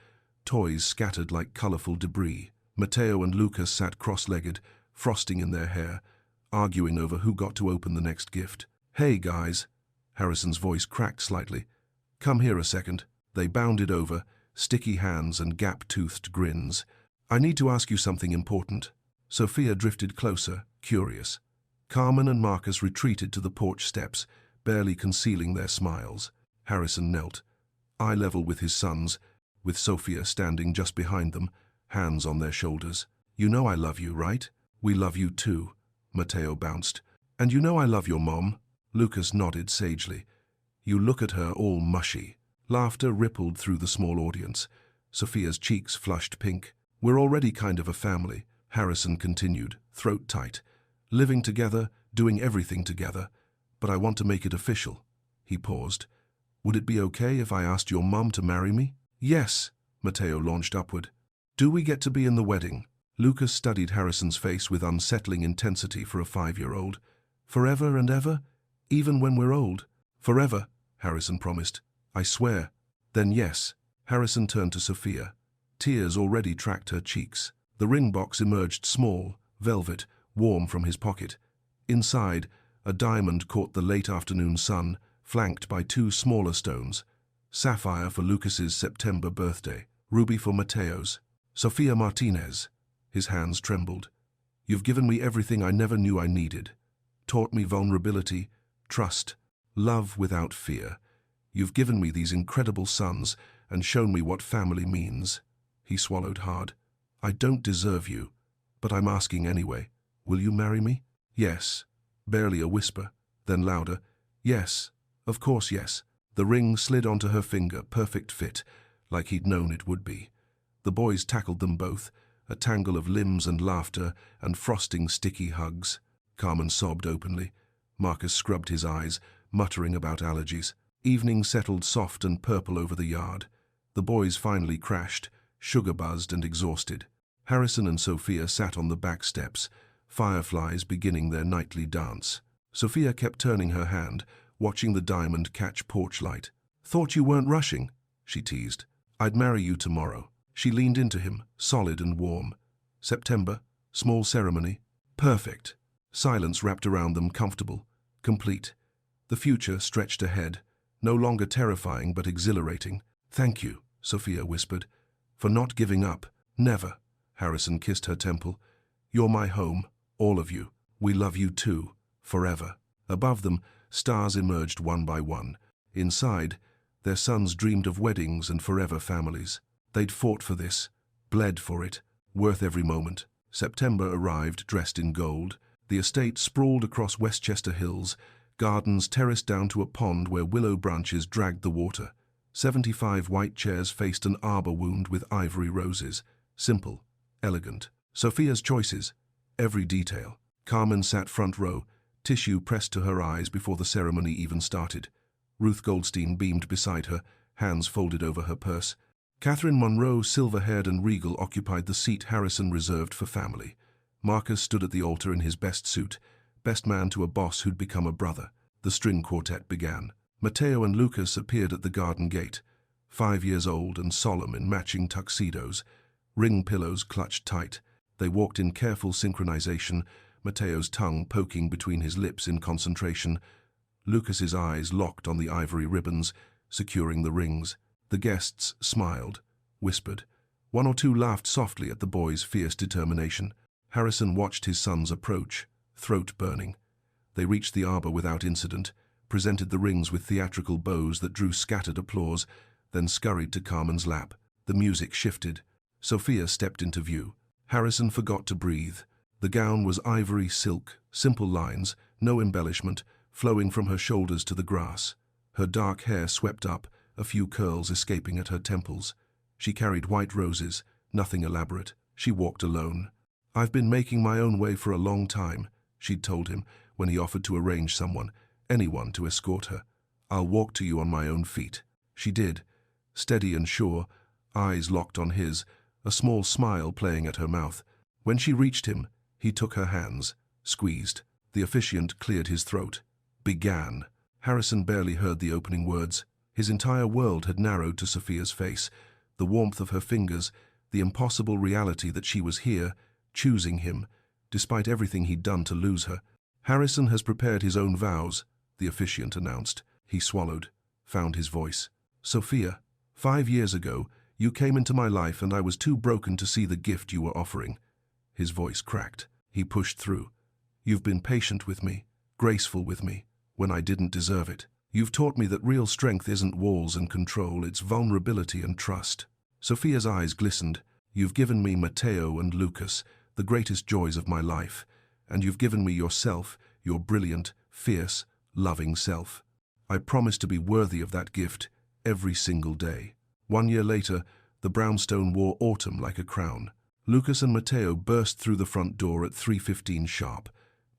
Toys scattered like colorful debris. Matteo and Lucas sat cross-legged, frosting in their hair, arguing over who got to open the next gift. "Hey, guys." Harrison's voice cracked slightly. "Come here a second." They bounded over, sticky hands and gap-toothed grins. "I need to ask you something important." Sophia drifted closer, curious. Carmen and Marcus retreated to the porch steps, barely concealing their smiles. Harrison knelt, eye level with his sons, with Sophia standing just behind them, hands on their shoulders. "You know I love you, right?" "We love you too," Matteo bounced. "And you know I love your mom?" Lucas nodded sagely. "You look at her all mushy." Laughter rippled through the small audience. Sophia's cheeks flushed pink. "We're already kind of a family," Harrison continued, throat tight. "Living together, doing everything together. But I want to make it official." He paused. "Would it be okay if I asked your mom to marry me?" "Yes," Matteo launched upward. "Do we get to be in the wedding?" Lucas studied Harrison's face with unsettling intensity for a 5-year-old. "Forever and ever? Even when we're old?" "Forever," Harrison promised. "I swear." "Then yes." Harrison turned to Sophia. Tears already tracked her cheeks. The ring box emerged small, velvet, warm from his pocket. Inside, a diamond caught the late afternoon sun, flanked by 2 smaller stones. Sapphire for Lucas's September birthday, ruby for Matteo's. "Sophia Martinez." His hands trembled. "You've given me everything I never knew I needed. Taught me vulnerability, trust, love without fear. You've given me these incredible sons and shown me what family means." He swallowed hard. "I don't deserve you, but I'm asking anyway. Will you marry me?" "Yes." Barely a whisper, then louder. "Yes, of course yes." The ring slid onto her finger, perfect fit, like he'd known it would be. The boys tackled them both, a tangle of limbs and laughter and frosting sticky hugs. Carmen sobbed openly. Marcus scrubbed his eyes, muttering about allergies. Evening settled soft and purple over the yard. The boys finally crashed, sugar-buzzed and exhausted. Harrison and Sophia sat on the back steps, fireflies beginning their nightly dance. Sophia kept turning her hand, watching the diamond catch porch light. "Thought you weren't rushing," she teased. "I'd marry you tomorrow." She leaned into him, solid and warm. "September, small ceremony." "Perfect." Silence wrapped around them, comfortable, complete. The future stretched ahead, no longer terrifying but exhilarating. "Thank you," Sophia whispered, "for not giving up." "Never." Harrison kissed her temple. "You're my home, all of you. We love you too, forever." Above them, stars emerged one by one. Inside, their sons dreamed of weddings and forever families. They'd fought for this, bled for it, worth every moment. September arrived dressed in gold. The estate sprawled across Westchester Hills, gardens terraced down to a pond where willow branches dragged the water. 75 white chairs faced an arbor wound with ivory roses. Simple, elegant. Sophia's choices, every detail. Carmen sat front row, tissue pressed to her eyes before the ceremony even started. Ruth Goldstein beamed beside her, hands folded over her purse. Catherine Monroe, silver-haired and regal, occupied the seat Harrison reserved for family. Marcus stood at the altar in his best suit, best man to a boss who'd become a brother. The string quartet began. Matteo and Lucas appeared at the garden gate, 5 years old and solemn in matching tuxedos, ring pillows clutched tight. They walked in careful synchronization, Matteo's tongue poking between his lips in concentration. Lucas's eyes locked on the ivory ribbons, securing the rings. The guests smiled, whispered. 1 or 2 laughed softly at the boys' fierce determination. Harrison watched his sons approach, throat burning. They reached the arbor without incident, presented the rings with theatrical bows that drew scattered applause, then scurried to Carmen's lap. The music shifted. Sophia stepped into view. Harrison forgot to breathe. The gown was ivory silk, simple lines, no embellishment, flowing from her shoulders to the grass. Her dark hair swept up, a few curls escaping at her temples. She carried white roses, nothing elaborate. She walked alone. "I've been making my own way for a long time," she'd told him when he offered to arrange someone, anyone, to escort her. "I'll walk to you on my own feet." She did, steady and sure, eyes locked on his, a small smile playing at her mouth. When she reached him, he took her hands, squeezed. The officiant cleared his throat. Began. Harrison barely heard the opening words. His entire world had narrowed to Sophia's face, the warmth of her fingers, the impossible reality that she was here, choosing him, despite everything he'd done to lose her. Harrison has prepared his own vows, the officiant announced. He swallowed, found his voice. Sophia, 5 years ago, you came into my life and I was too broken to see the gift you were offering. His voice cracked. He pushed through. You've been patient with me, graceful with me, when I didn't deserve it. You've taught me that real strength isn't walls and control, it's vulnerability and trust. Sophia's eyes glistened. You've given me Matteo and Lucas, the greatest joys of my life, and you've given me yourself, your brilliant, fierce, loving self. I promise to be worthy of that gift every single day. 1 year later, the brownstone wore autumn like a crown. Lucas and Matteo burst through the front door at 3:15 sharp,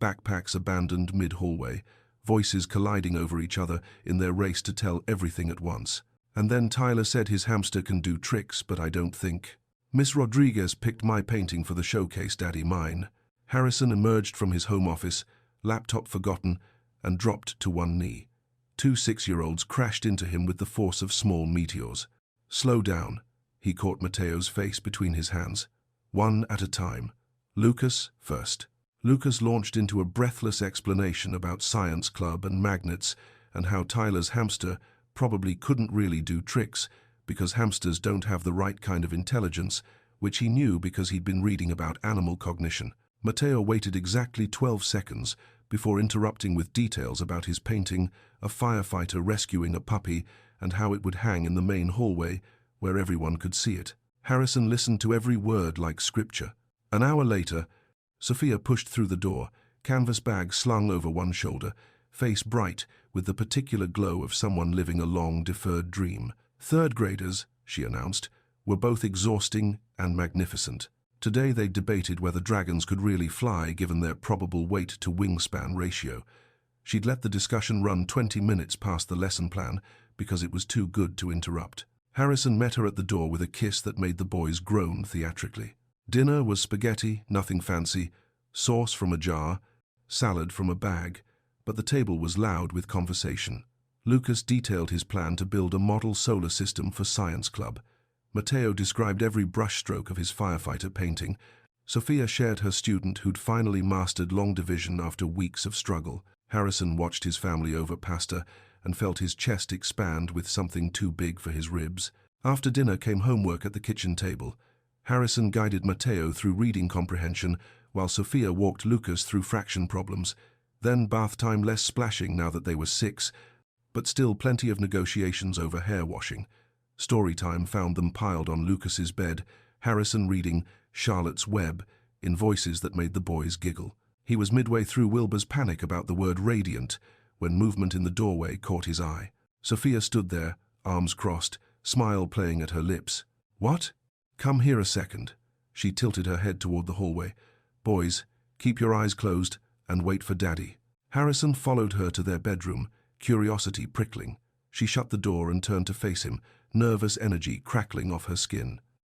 backpacks abandoned mid-hallway, voices colliding over each other in their race to tell everything at once. And then Tyler said his hamster can do tricks, but I don't think. Miss Rodriguez picked my painting for the showcase, Daddy, mine. Harrison emerged from his home office, laptop forgotten, and dropped to one knee. 2 6-year-olds crashed into him with the force of small meteors. Slow down. He caught Matteo's face between his hands. One at a time. Lucas first. Lucas launched into a breathless explanation about science club and magnets and how Tyler's hamster probably couldn't really do tricks because hamsters don't have the right kind of intelligence, which he knew because he'd been reading about animal cognition. Matteo waited exactly 12 seconds before interrupting with details about his painting, a firefighter rescuing a puppy, and how it would hang in the main hallway where everyone could see it. Harrison listened to every word like scripture. An hour later, Sophia pushed through the door, canvas bag slung over one shoulder, face bright with the particular glow of someone living a long, deferred dream. Third graders, she announced, were both exhausting and magnificent. Today they debated whether dragons could really fly given their probable weight to wingspan ratio. She'd let the discussion run 20 minutes past the lesson plan because it was too good to interrupt. Harrison met her at the door with a kiss that made the boys groan theatrically. Dinner was spaghetti, nothing fancy, sauce from a jar, salad from a bag, but the table was loud with conversation. Lucas detailed his plan to build a model solar system for Science Club. Matteo described every brushstroke of his firefighter painting. Sophia shared her student who'd finally mastered long division after weeks of struggle. Harrison watched his family over pasta and felt his chest expand with something too big for his ribs. After dinner came homework at the kitchen table. Harrison guided Matteo through reading comprehension while Sophia walked Lucas through fraction problems. Then bath time, less splashing now that they were 6, but still plenty of negotiations over hair washing. Story time found them piled on Lucas's bed, Harrison reading Charlotte's Web in voices that made the boys giggle. He was midway through Wilbur's panic about the word radiant when movement in the doorway caught his eye. Sophia stood there, arms crossed, smile playing at her lips. What? Come here a second. She tilted her head toward the hallway. Boys, keep your eyes closed and wait for Daddy. Harrison followed her to their bedroom, curiosity prickling. She shut the door and turned to face him, nervous energy crackling off her skin.